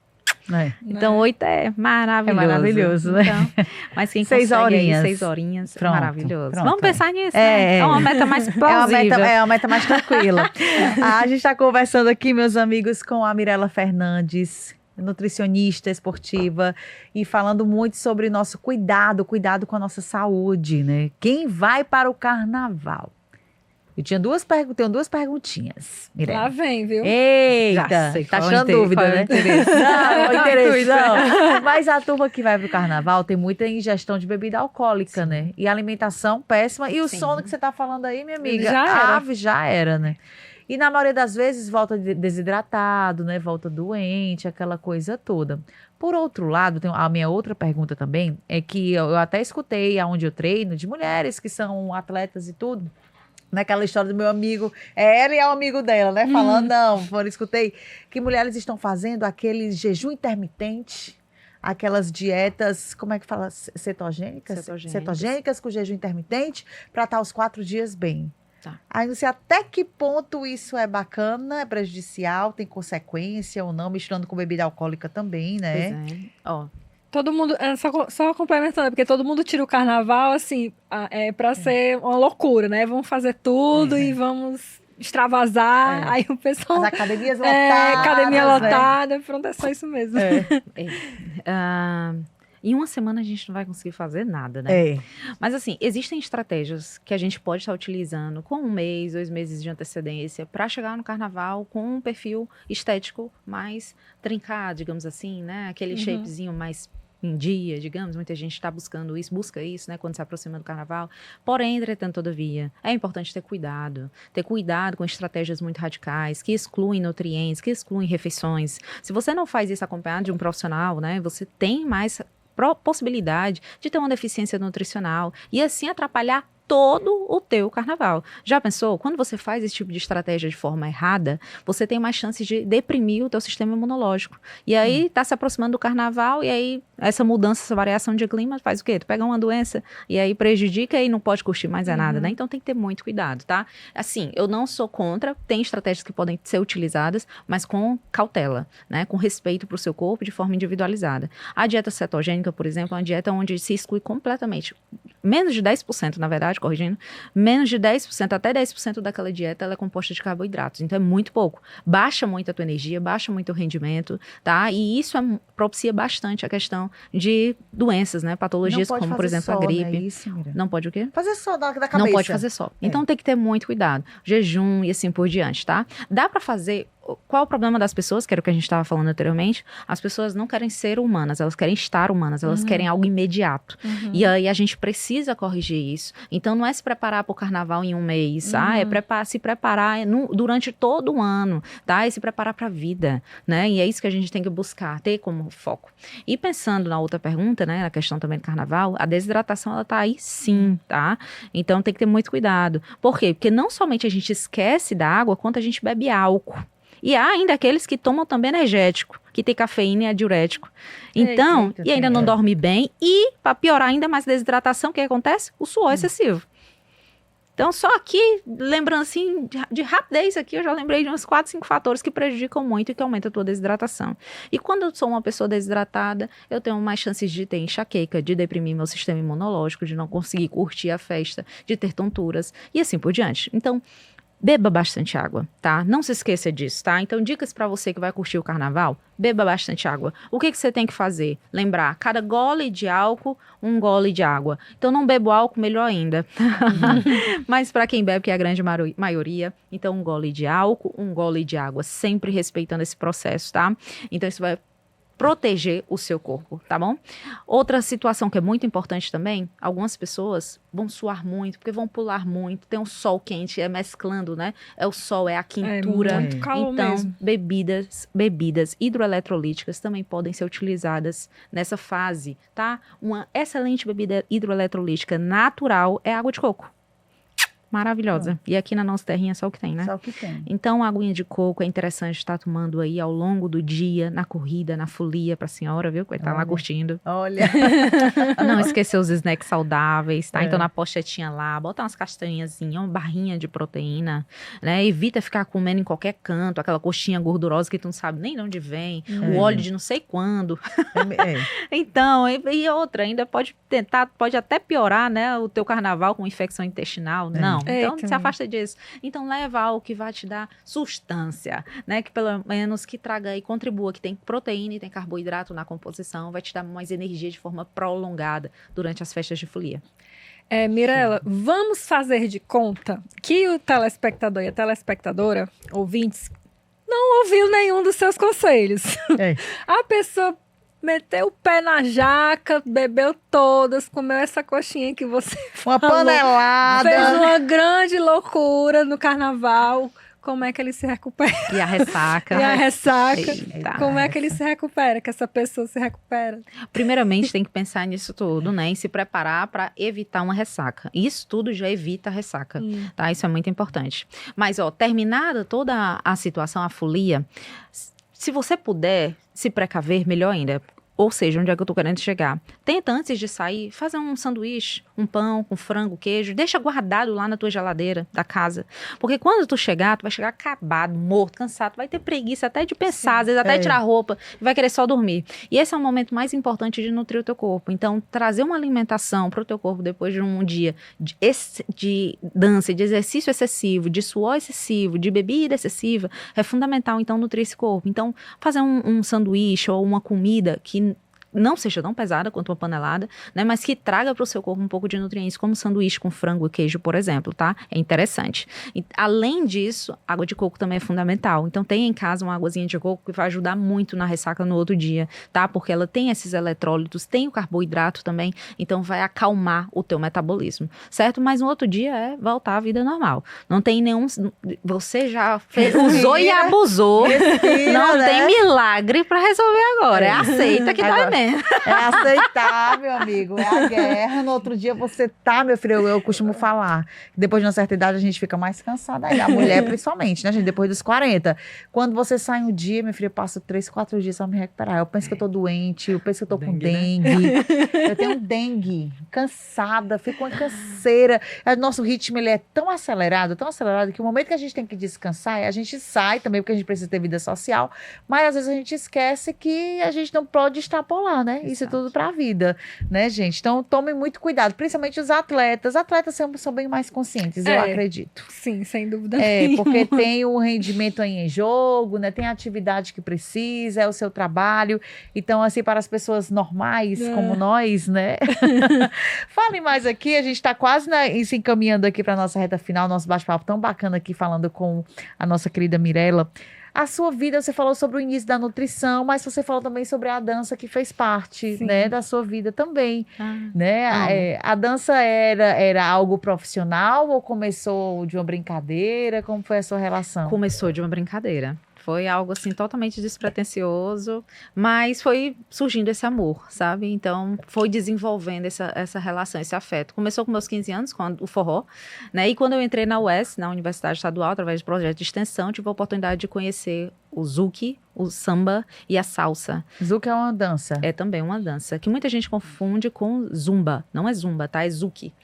Então, 8 é maravilhoso. É maravilhoso, né? Então, mas quem 6 horinhas. 6 horinhas, Pronto, maravilhoso. Pronto. Vamos pensar nisso, né? É uma meta mais plausível. É uma meta mais tranquila. A gente está conversando aqui, meus amigos, com a Mirela Fernandes, nutricionista esportiva, e falando muito sobre nosso cuidado com a nossa saúde, né? Quem vai para o carnaval? Eu tenho duas perguntinhas, Mirela. Lá vem, viu? Eita, tá achando dúvida, né? Não, interesse não. Mas a turma que vai pro carnaval tem muita ingestão de bebida alcoólica, né? E alimentação péssima. E o sono que você tá falando aí, minha amiga, já era, né? E na maioria das vezes volta desidratado, né? Volta doente, aquela coisa toda. Por outro lado, a minha outra pergunta também é que eu até escutei aonde eu treino de mulheres que são atletas e tudo. Naquela história do meu amigo, ela e é o amigo dela, né? Falando, escutei que mulheres estão fazendo aquele jejum intermitente, aquelas dietas, como é que fala? Cetogênicas com jejum intermitente, para estar os 4 dias bem. Tá. Aí não sei até que ponto isso é bacana, é prejudicial, tem consequência ou não, misturando com bebida alcoólica também, né? Pois é. Ó. Todo mundo, só complementando, porque todo mundo tira o carnaval, assim, pra ser uma loucura, né? Vamos fazer tudo e vamos extravasar. Aí o pessoal... As academias lotadas. Academia lotada, pronto, é só isso mesmo. Em uma semana a gente não vai conseguir fazer nada, né? Mas assim, existem estratégias que a gente pode estar utilizando com 1 mês, 2 meses de antecedência para chegar no carnaval com um perfil estético mais trincado, digamos assim, né? Aquele shapezinho mais em dia, digamos, muita gente está busca isso, né, quando se aproxima do carnaval. Porém, entretanto, todavia, é importante ter cuidado com estratégias muito radicais, que excluem nutrientes, que excluem refeições. Se você não faz isso acompanhado de um profissional, né, você tem mais possibilidade de ter uma deficiência nutricional e assim atrapalhar todo o teu carnaval. Já pensou? Quando você faz esse tipo de estratégia de forma errada, você tem mais chances de deprimir o teu sistema imunológico. E aí, tá se aproximando do carnaval, e aí, essa mudança, essa variação de clima faz o quê? Tu pega uma doença, e aí prejudica e não pode curtir mais nada, né? Então, tem que ter muito cuidado, tá? Assim, eu não sou contra, tem estratégias que podem ser utilizadas, mas com cautela, né? Com respeito pro seu corpo, de forma individualizada. A dieta cetogênica, por exemplo, é uma dieta onde se exclui completamente, menos de 10%, na verdade, corrigindo, menos de 10%, até 10% daquela dieta, ela é composta de carboidratos, então é muito pouco. Baixa muito a tua energia, baixa muito o rendimento, tá? E isso propicia bastante a questão de doenças, né? Patologias como, por exemplo, a gripe. Né? Isso, não pode o quê? Fazer só da cabeça. Não pode fazer só. Então tem que ter muito cuidado. Jejum e assim por diante, tá? Dá pra fazer qual o problema das pessoas, que era o que a gente estava falando anteriormente? As pessoas não querem ser humanas, elas querem estar humanas, elas querem algo imediato. E aí a gente precisa corrigir isso. Então não é se preparar para o carnaval em um mês, é se preparar durante todo o ano, tá? É se preparar para a vida, né? E é isso que a gente tem que buscar, ter como foco. E pensando na outra pergunta, né, na questão também do carnaval, a desidratação, ela tá aí sim, tá? Então tem que ter muito cuidado. Por quê? Porque não somente a gente esquece da água, quanto a gente bebe álcool. E há ainda aqueles que tomam também energético, que tem cafeína e é diurético. Então, e ainda não dorme bem. E, para piorar ainda mais a desidratação, o que acontece? O suor excessivo. Então, só aqui, lembrando assim, de rapidez aqui, eu já lembrei de uns 4, 5 fatores que prejudicam muito e que aumentam a tua desidratação. E quando eu sou uma pessoa desidratada, eu tenho mais chances de ter enxaqueca, de deprimir meu sistema imunológico, de não conseguir curtir a festa, de ter tonturas e assim por diante. Então, beba bastante água, tá? Não se esqueça disso, tá? Então, dicas para você que vai curtir o carnaval, beba bastante água. O que você tem que fazer? Lembrar, cada gole de álcool, um gole de água. Então, não bebo álcool, melhor ainda. Mas para quem bebe, que é a grande maioria, então um gole de álcool, um gole de água, sempre respeitando esse processo, tá? Então, isso vai proteger o seu corpo, tá bom? Outra situação que é muito importante também, algumas pessoas vão suar muito, porque vão pular muito, tem um sol quente, é mesclando, né? É o sol, é a quentura. É muito calor então, mesmo. bebidas hidroeletrolíticas também podem ser utilizadas nessa fase, tá? Uma excelente bebida hidroeletrolítica natural é água de coco. Maravilhosa. E aqui na nossa terrinha é só o que tem, né? Só o que tem. Então, a aguinha de coco é interessante estar tomando aí ao longo do dia, na corrida, na folia pra senhora, viu? Que vai estar lá curtindo. Olha. Não esquecer os snacks saudáveis, tá? Então, na pochetinha lá, bota umas castanhazinhas, uma barrinha de proteína, né? Evita ficar comendo em qualquer canto, aquela coxinha gordurosa que tu não sabe nem de onde vem, o óleo de não sei quando. Então, e outra, ainda pode até piorar, né? O teu carnaval com infecção intestinal. Não. Então, se afasta disso. Então, leva algo que vai te dar sustância, né? Que pelo menos que traga e contribua, que tem proteína e tem carboidrato na composição, vai te dar mais energia de forma prolongada durante as festas de folia. Mirela, vamos fazer de conta que o telespectador e a telespectadora, ouvintes, não ouviu nenhum dos seus conselhos. A pessoa meteu o pé na jaca, bebeu todas, comeu essa coxinha que você Uma falou, panelada. fez uma grande loucura no carnaval. Como é que ele se recupera? E a ressaca. Eita. Como é que ele se recupera? Que essa pessoa se recupera? Primeiramente, tem que pensar nisso tudo, né? Em se preparar para evitar uma ressaca. Isso tudo já evita a ressaca, tá? Isso é muito importante. Mas, terminada toda a situação, a folia, se você puder se precaver, melhor ainda. Ou seja, onde é que eu tô querendo chegar? Tenta, antes de sair, fazer um sanduíche, um pão com frango, queijo. Deixa guardado lá na tua geladeira da casa. Porque quando tu chegar, tu vai chegar acabado, morto, cansado. Tu vai ter preguiça até de pensar, às vezes até tirar roupa. Vai querer só dormir. E esse é o momento mais importante de nutrir o teu corpo. Então, trazer uma alimentação pro teu corpo depois de um dia de dança, de exercício excessivo, de suor excessivo, de bebida excessiva, é fundamental, então, nutrir esse corpo. Então, fazer um sanduíche ou uma comida que não seja tão pesada quanto uma panelada, né, mas que traga para o seu corpo um pouco de nutrientes, como sanduíche com frango e queijo, por exemplo, tá? É interessante. E, além disso, água de coco também é fundamental. Então, tenha em casa uma águazinha de coco que vai ajudar muito na ressaca no outro dia, tá? Porque ela tem esses eletrólitos, tem o carboidrato também, então vai acalmar o teu metabolismo, certo? Mas no outro dia é voltar à vida normal. Não tem nenhum... Você já usou e abusou. Não tem milagre para resolver agora. Aceita que dói mesmo. É aceitar, meu amigo. É a guerra. No outro dia você tá, meu filho, eu costumo falar. Depois de uma certa idade a gente fica mais cansada. Aí, a mulher principalmente, né, gente? Depois dos 40. Quando você sai um dia, meu filho, eu passo 3, 4 dias pra me recuperar. Eu penso que eu tô doente, eu penso que eu tô com dengue. Né? Eu tenho dengue. Cansada, fico uma canseira. O nosso ritmo, ele é tão acelerado que o momento que a gente tem que descansar, a gente sai também, porque a gente precisa ter vida social. Mas às vezes a gente esquece que a gente não pode estar por lá, né? Isso é tudo pra vida, né, gente? Então, tomem muito cuidado, principalmente os atletas. Atletas são bem mais conscientes, eu acredito. Sim, sem dúvida nenhuma. Porque tem o rendimento aí em jogo, né? Tem a atividade que precisa, é o seu trabalho. Então, assim, para as pessoas normais, como nós, né? Fale mais aqui, a gente tá quase se encaminhando aqui pra nossa reta final, nosso bate-papo tão bacana aqui, falando com a nossa querida Mirela. a sua vida, você falou sobre o início da nutrição, mas você falou também sobre a dança que fez parte, Sim. né, da sua vida também, Ah, né? A dança era algo profissional ou começou de uma brincadeira? Como foi a sua relação? começou de uma brincadeira. Foi algo assim totalmente despretensioso, mas foi surgindo esse amor, sabe? Então foi desenvolvendo essa relação, esse afeto. Começou com meus 15 anos, com o forró, né? E quando eu entrei na UES, na Universidade Estadual, através de projeto de extensão, tive a oportunidade de conhecer o zouk, o samba e a salsa. Zouk é uma dança. É também uma dança, que muita gente confunde com zumba. Não é zumba, tá? É zouk.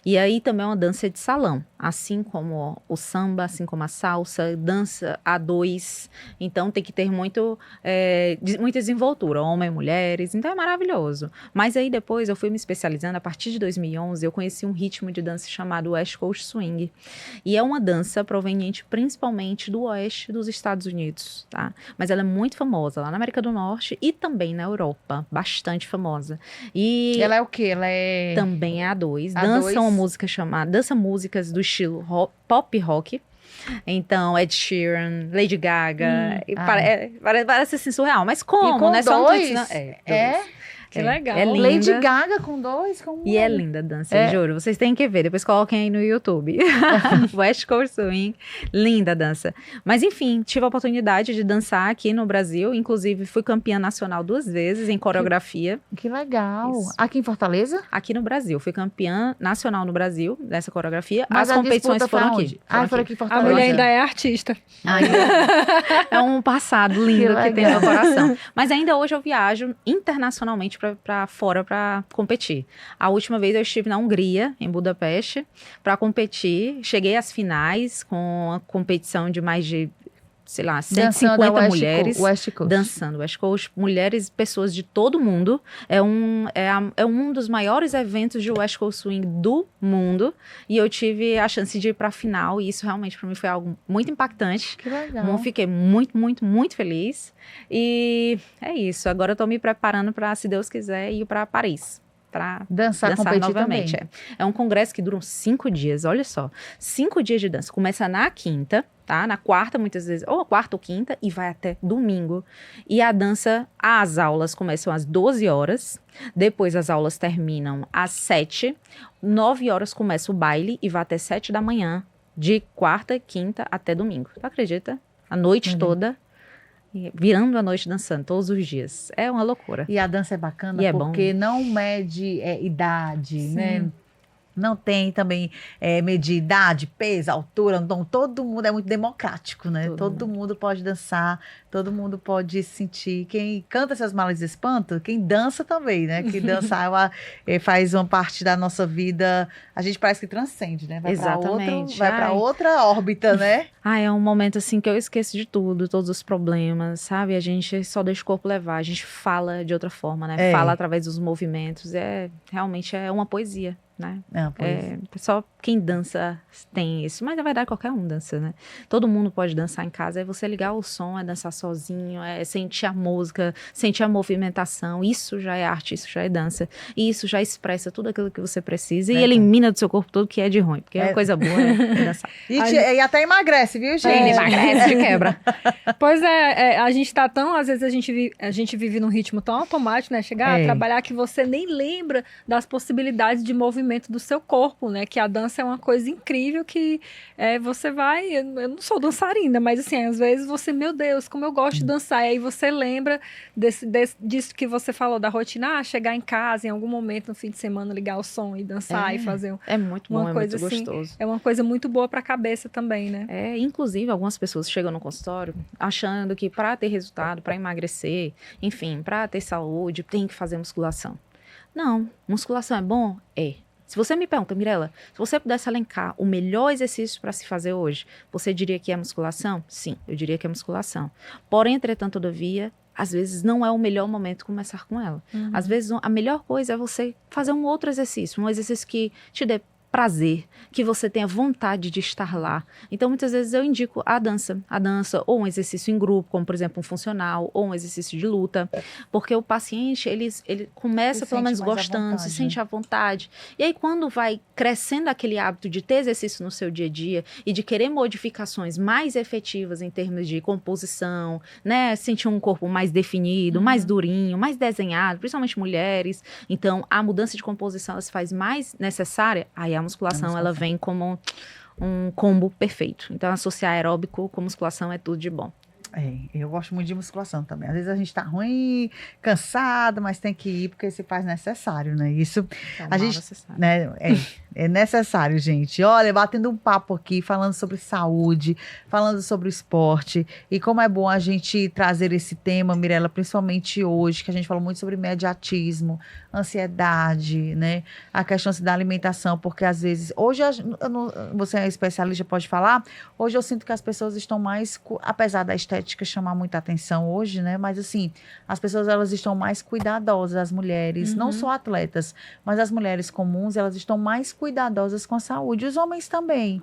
E aí também é uma dança de salão, assim como o samba, assim como a salsa, dança a dois. Então tem que ter muita desenvoltura, homens e mulheres, então é maravilhoso. Mas aí depois eu fui me especializando, a partir de 2011 eu conheci um ritmo de dança chamado West Coast Swing. E é uma dança proveniente principalmente do oeste dos Estados Unidos, tá? Mas ela é muito famosa lá na América do Norte e também na Europa, bastante famosa. E Ela é o quê? Ela é... também é A2. A2. Dança uma música chamada... Dança músicas do estilo pop rock. Então, Ed Sheeran, Lady Gaga. E parece assim surreal. Mas como, E com né? dois? Só dois. É? Que legal. É linda. Lady Gaga com dois? Como E é linda a dança, É. juro. Vocês têm que ver, depois coloquem aí no YouTube. West Coast Swing, linda a dança. Mas enfim, tive a oportunidade de dançar aqui no Brasil. Inclusive, fui campeã nacional 2 vezes em coreografia. Que legal. Isso. Aqui em Fortaleza? Aqui no Brasil. Fui campeã nacional no Brasil, nessa coreografia. Mas As a competições disputa foi foram aonde? aqui. Ah, foram aqui em A Fortaleza. mulher ainda é artista. Ai, é um passado lindo que tem no legal. meu coração. Mas ainda hoje eu viajo internacionalmente para fora para competir. A última vez eu estive na Hungria, em Budapeste, para competir. Cheguei às finais com a competição de mais de, sei lá, 150 mulheres. West Coast. Dançando West Coast, mulheres, pessoas de todo mundo. É um dos maiores eventos de West Coast Swing do mundo. E eu tive a chance de ir para a final. E isso realmente para mim foi algo muito impactante. Que legal. Eu fiquei muito, muito, muito feliz. E é isso. Agora eu tô me preparando para, se Deus quiser, ir para Paris. Para Dançar, competir novamente. também. É um congresso que dura 5 dias, olha só. 5 dias de dança. Começa na quinta, tá? Na quarta, muitas vezes, ou quarta ou quinta, e vai até domingo. E a dança, as aulas começam às 12 horas. Depois as aulas terminam às 7. 9 horas começa o baile e vai até 7 da manhã. De quarta, quinta até domingo. Tu acredita? A noite toda. Virando a noite dançando todos os dias. É uma loucura. E a dança é bacana E é porque não mede idade, né? Não tem também medir idade, peso, altura. Então, todo mundo é muito democrático, né? Todo mundo pode dançar, todo mundo pode se sentir. Quem canta essas malas espanta, quem dança também, né? Que dançar faz uma parte da nossa vida. A gente parece que transcende, né? Exatamente. Vai para outra órbita, né? É um momento assim que eu esqueço de tudo, todos os problemas, sabe? A gente só deixa o corpo levar, a gente fala de outra forma, né? Fala através dos movimentos, realmente é uma poesia, né? Só quem dança tem isso, mas na verdade qualquer um dança, né? Todo mundo pode dançar em casa, é você ligar o som, é dançar sozinho, é sentir a música, sentir a movimentação, isso já é arte, isso já é dança, e isso já expressa tudo aquilo que você precisa e elimina do seu corpo tudo que é de ruim, porque a coisa boa é dançar. E até emagrece, viu, gente? Emagrece, te quebra. Pois a gente tá tão, às vezes a gente vive num ritmo tão automático, né? Chegar a trabalhar que você nem lembra das possibilidades de movimento do seu corpo, né? Que a dança é uma coisa incrível que você vai... Eu não sou dançarina, mas assim, às vezes você, meu Deus, como eu gosto de dançar. E aí você lembra disso que você falou, da rotina, chegar em casa em algum momento no fim de semana, ligar o som e dançar e fazer É muito bom, uma coisa muito assim. gostoso. É uma coisa muito boa pra cabeça também, né? Inclusive, algumas pessoas chegam no consultório achando que para ter resultado, para emagrecer, enfim, para ter saúde, tem que fazer musculação. Não, musculação é bom? Se você me pergunta, Mirella, se você pudesse elencar o melhor exercício para se fazer hoje, você diria que é musculação? Sim, eu diria que é musculação. Porém, entretanto, todavia, às vezes não é o melhor momento começar com ela. Às vezes a melhor coisa é você fazer um outro exercício, um exercício que te dê prazer, que você tenha vontade de estar lá. Então, muitas vezes eu indico a dança ou um exercício em grupo, como, por exemplo, um funcional, ou um exercício de luta, porque o paciente, ele começa, pelo menos, gostando, se sente à vontade. E aí, quando vai crescendo aquele hábito de ter exercício no seu dia a dia e de querer modificações mais efetivas em termos de composição, né, sentir um corpo mais definido, mais durinho, mais desenhado, principalmente mulheres. Então, a mudança de composição, ela se faz mais necessária, aí a musculação, ela vem como um combo perfeito. Então, associar aeróbico com musculação é tudo de bom. Eu gosto muito de musculação também. Às vezes a gente tá ruim, cansado, mas tem que ir porque se faz necessário, né? Isso a gente, necessário. Né, é necessário, gente. Olha, batendo um papo aqui, falando sobre saúde, falando sobre o esporte e como é bom a gente trazer esse tema, Mirela, principalmente hoje, que a gente falou muito sobre imediatismo, ansiedade, né? A questão da alimentação, porque às vezes, hoje, você é especialista, pode falar, hoje eu sinto que as pessoas estão mais, apesar da estética chamar muita atenção hoje, né? Mas assim, as pessoas, elas estão mais cuidadosas, as mulheres, não só atletas, mas as mulheres comuns, elas estão mais cuidadosas com a saúde. Os homens também.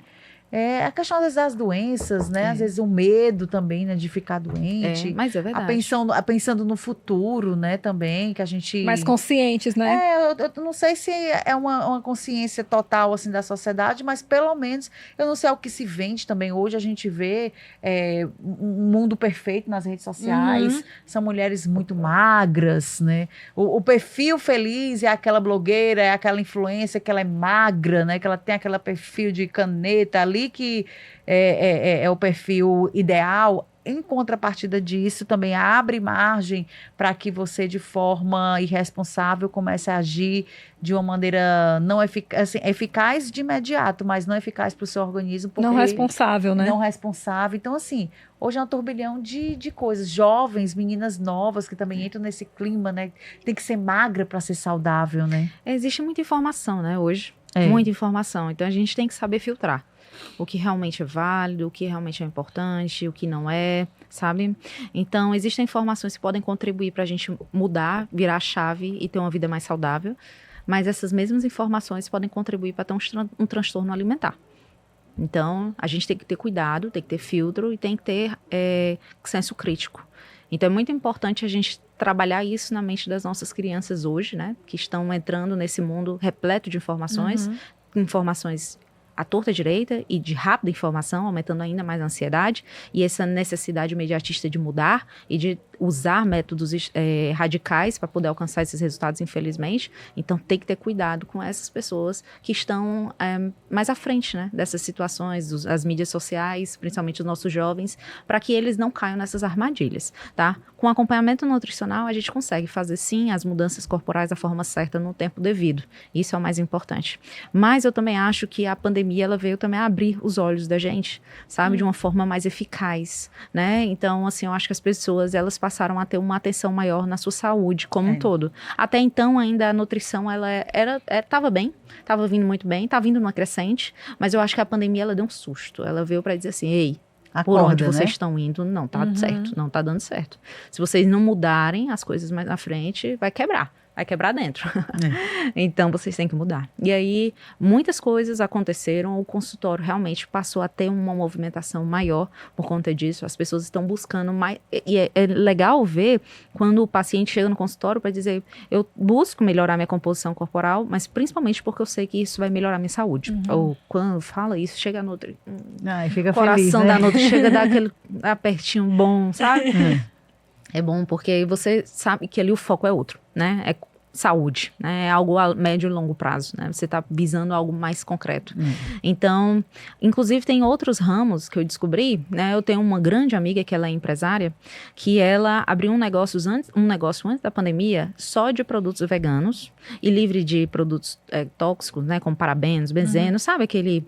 A questão, às vezes, das doenças, né? Às vezes o medo também, né? De ficar doente. Mas é verdade. Pensando no futuro, né? Também, que a gente... Mais conscientes, né? Eu não sei se é uma consciência total, assim, da sociedade, mas pelo menos, eu não sei o que se vende também. Hoje a gente vê um mundo perfeito nas redes sociais. São mulheres muito magras, né? O perfil feliz é aquela blogueira, é aquela influência que ela é magra, né? Que ela tem aquele perfil de caneta ali, que é o perfil ideal. Em contrapartida disso, também abre margem para que você, de forma irresponsável, comece a agir de uma maneira não eficaz de imediato, mas não eficaz para o seu organismo. Não responsável, né? Não responsável. Então, assim, hoje é um turbilhão de coisas. Jovens, meninas novas que também entram nesse clima, né? Tem que ser magra para ser saudável, né? Existe muita informação, né, hoje. Muita informação. Então, a gente tem que saber filtrar o que realmente é válido, o que realmente é importante, o que não é, sabe? Então, existem informações que podem contribuir para a gente mudar, virar a chave e ter uma vida mais saudável, mas essas mesmas informações podem contribuir para ter um transtorno alimentar. Então, a gente tem que ter cuidado, tem que ter filtro e tem que ter senso crítico. Então, é muito importante a gente trabalhar isso na mente das nossas crianças hoje, né? Que estão entrando nesse mundo repleto de informações, informações à torta direita e de rápida informação, aumentando ainda mais a ansiedade e essa necessidade imediatista de mudar e de usar métodos radicais para poder alcançar esses resultados, infelizmente. Então, tem que ter cuidado com essas pessoas que estão mais à frente, né, dessas situações, as mídias sociais, principalmente os nossos jovens, para que eles não caiam nessas armadilhas, tá? Com acompanhamento nutricional, a gente consegue fazer, sim, as mudanças corporais da forma certa no tempo devido. Isso é o mais importante. Mas eu também acho que a pandemia, ela veio também a abrir os olhos da gente, sabe? De uma forma mais eficaz, né? Então, assim, eu acho que as pessoas, elas passaram a ter uma atenção maior na sua saúde como um todo. Até então, ainda a nutrição, ela estava bem, estava vindo muito bem, estava vindo numa crescente, mas eu acho que a pandemia, ela deu um susto. Ela veio para dizer assim, ei, acorda, por onde vocês estão indo, não tá certo, não tá dando certo. Se vocês não mudarem as coisas mais na frente, vai quebrar dentro. Então, vocês têm que mudar. E aí, muitas coisas aconteceram, o consultório realmente passou a ter uma movimentação maior por conta disso, as pessoas estão buscando mais, e é legal ver quando o paciente chega no consultório para dizer, eu busco melhorar minha composição corporal, mas principalmente porque eu sei que isso vai melhorar minha saúde. Ou quando fala isso, chega a Nutri. Fica coração feliz, né? da Nutri chega a dar aquele apertinho bom, sabe? É bom porque aí você sabe que ali o foco é outro, né? É saúde, né? É algo a médio e longo prazo, né? Você está visando algo mais concreto. Então, inclusive tem outros ramos que eu descobri, né? Eu tenho uma grande amiga que ela é empresária, que ela abriu um negócio antes da pandemia só de produtos veganos e livre de produtos tóxicos, né? Como parabenos, benzenos, sabe aquele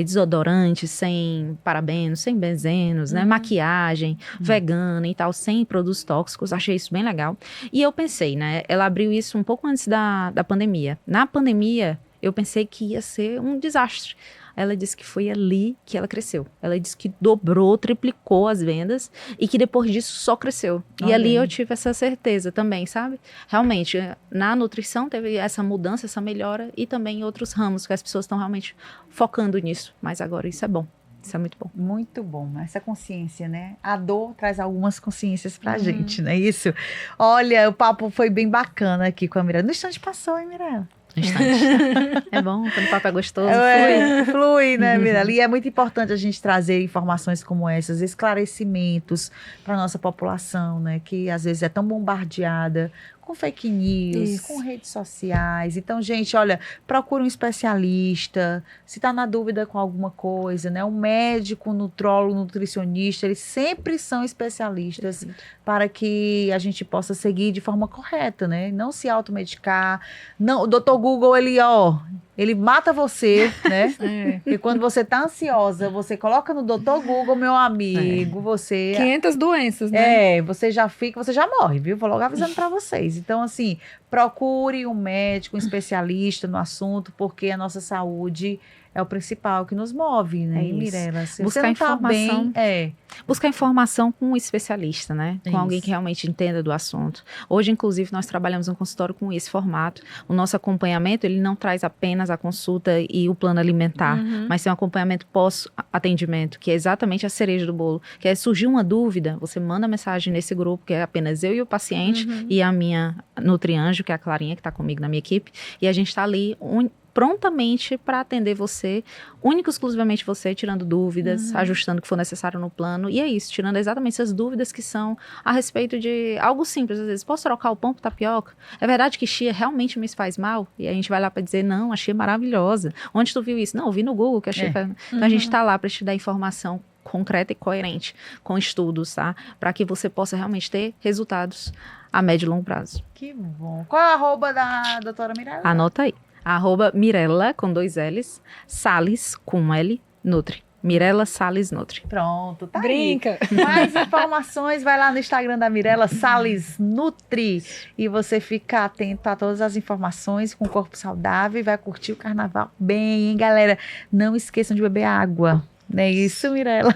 desodorante sem parabenos, sem benzenos, né? Maquiagem vegana e tal, sem produtos tóxicos. Achei isso bem legal. E eu pensei, né? Ela abriu isso um pouco antes da pandemia. Na pandemia, eu pensei que ia ser um desastre. ela disse que foi ali que ela cresceu. Ela disse que dobrou, triplicou as vendas e que depois disso só cresceu. E ali eu tive essa certeza também, sabe? Realmente, na nutrição teve essa mudança, essa melhora e também em outros ramos que as pessoas estão realmente focando nisso. Mas agora isso é bom. Isso é muito bom. Muito bom, essa consciência, né? A dor traz algumas consciências pra gente, não é isso? Olha, o papo foi bem bacana aqui com a Mirella. No instante passou, hein, Mirella? No instante. É bom, quando o papo é gostoso. Flui, né, Mirella? E é muito importante a gente trazer informações como essas, esclarecimentos para nossa população, né? Que às vezes é tão bombardeada com fake news, com redes sociais. Então, gente, olha, procura um especialista, se está na dúvida com alguma coisa, né? Um médico, nutrólogo, nutricionista, eles sempre são especialistas para que a gente possa seguir de forma correta, né? Não se automedicar. Não, o Dr. Google, ele mata você, né? E quando você tá ansiosa, você coloca no Dr. Google, meu amigo, você... 500 doenças, né? Você já morre, viu? Vou logo avisando pra vocês. Então, assim, procure um médico, um especialista no assunto, porque a nossa saúde é o principal que nos move, né, Mirella? Se buscar você não informação, tá bem, buscar informação com um especialista, né? Com alguém que realmente entenda do assunto. Hoje, inclusive, nós trabalhamos um consultório com esse formato. O nosso acompanhamento, ele não traz apenas a consulta e o plano alimentar, mas tem um acompanhamento pós-atendimento, que é exatamente a cereja do bolo. Que é surgir uma dúvida, você manda mensagem nesse grupo, que é apenas eu e o paciente, e a minha Nutrianjo, que é a Clarinha, que está comigo na minha equipe, e a gente está ali prontamente para atender você, único exclusivamente você, tirando dúvidas, ajustando o que for necessário no plano, e é isso, tirando exatamente essas dúvidas que são a respeito de algo simples, às vezes, posso trocar o pão por tapioca? É verdade que chia realmente me faz mal? E a gente vai lá para dizer, não, a chia é maravilhosa. Onde tu viu isso? Não, eu vi no Google que a chia faz... Então a gente está lá para te dar informação concreta e coerente, com estudos, tá? Para que você possa realmente ter resultados a médio e longo prazo. Que bom. Qual é a arroba da doutora Mirella? Anota aí. @Mirella, com 2 L's, Salles, com um L, Nutri. Mirella Salles Nutri. Pronto, tá Brinca. aí. Mais informações, vai lá no Instagram da Mirella Salles Nutri e você fica atento a todas as informações com o corpo saudável e vai curtir o carnaval bem, hein, galera? Não esqueçam de beber água. Não é isso, Mirella?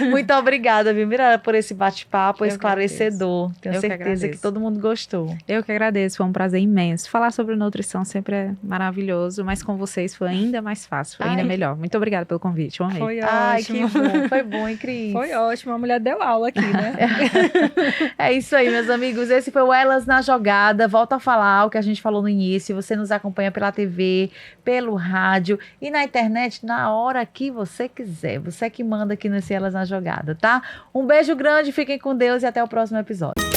Muito obrigada, viu, Mirella, por esse bate-papo esclarecedor. Tenho certeza que todo mundo gostou. Eu que agradeço, foi um prazer imenso. Falar sobre nutrição sempre é maravilhoso, mas com vocês foi ainda mais fácil, foi ainda melhor. Muito obrigada pelo convite, eu amei. Foi ótimo. Ai, que bom, foi bom, hein, Cris? Foi ótimo, a mulher deu aula aqui, né? É isso aí, meus amigos. Esse foi o Elas na Jogada. Volto a falar o que a gente falou no início. Você nos acompanha pela TV, pelo rádio e na internet na hora que você quiser. Você que manda aqui nesse Elas na Jogada, tá? Um beijo grande, fiquem com Deus e até o próximo episódio.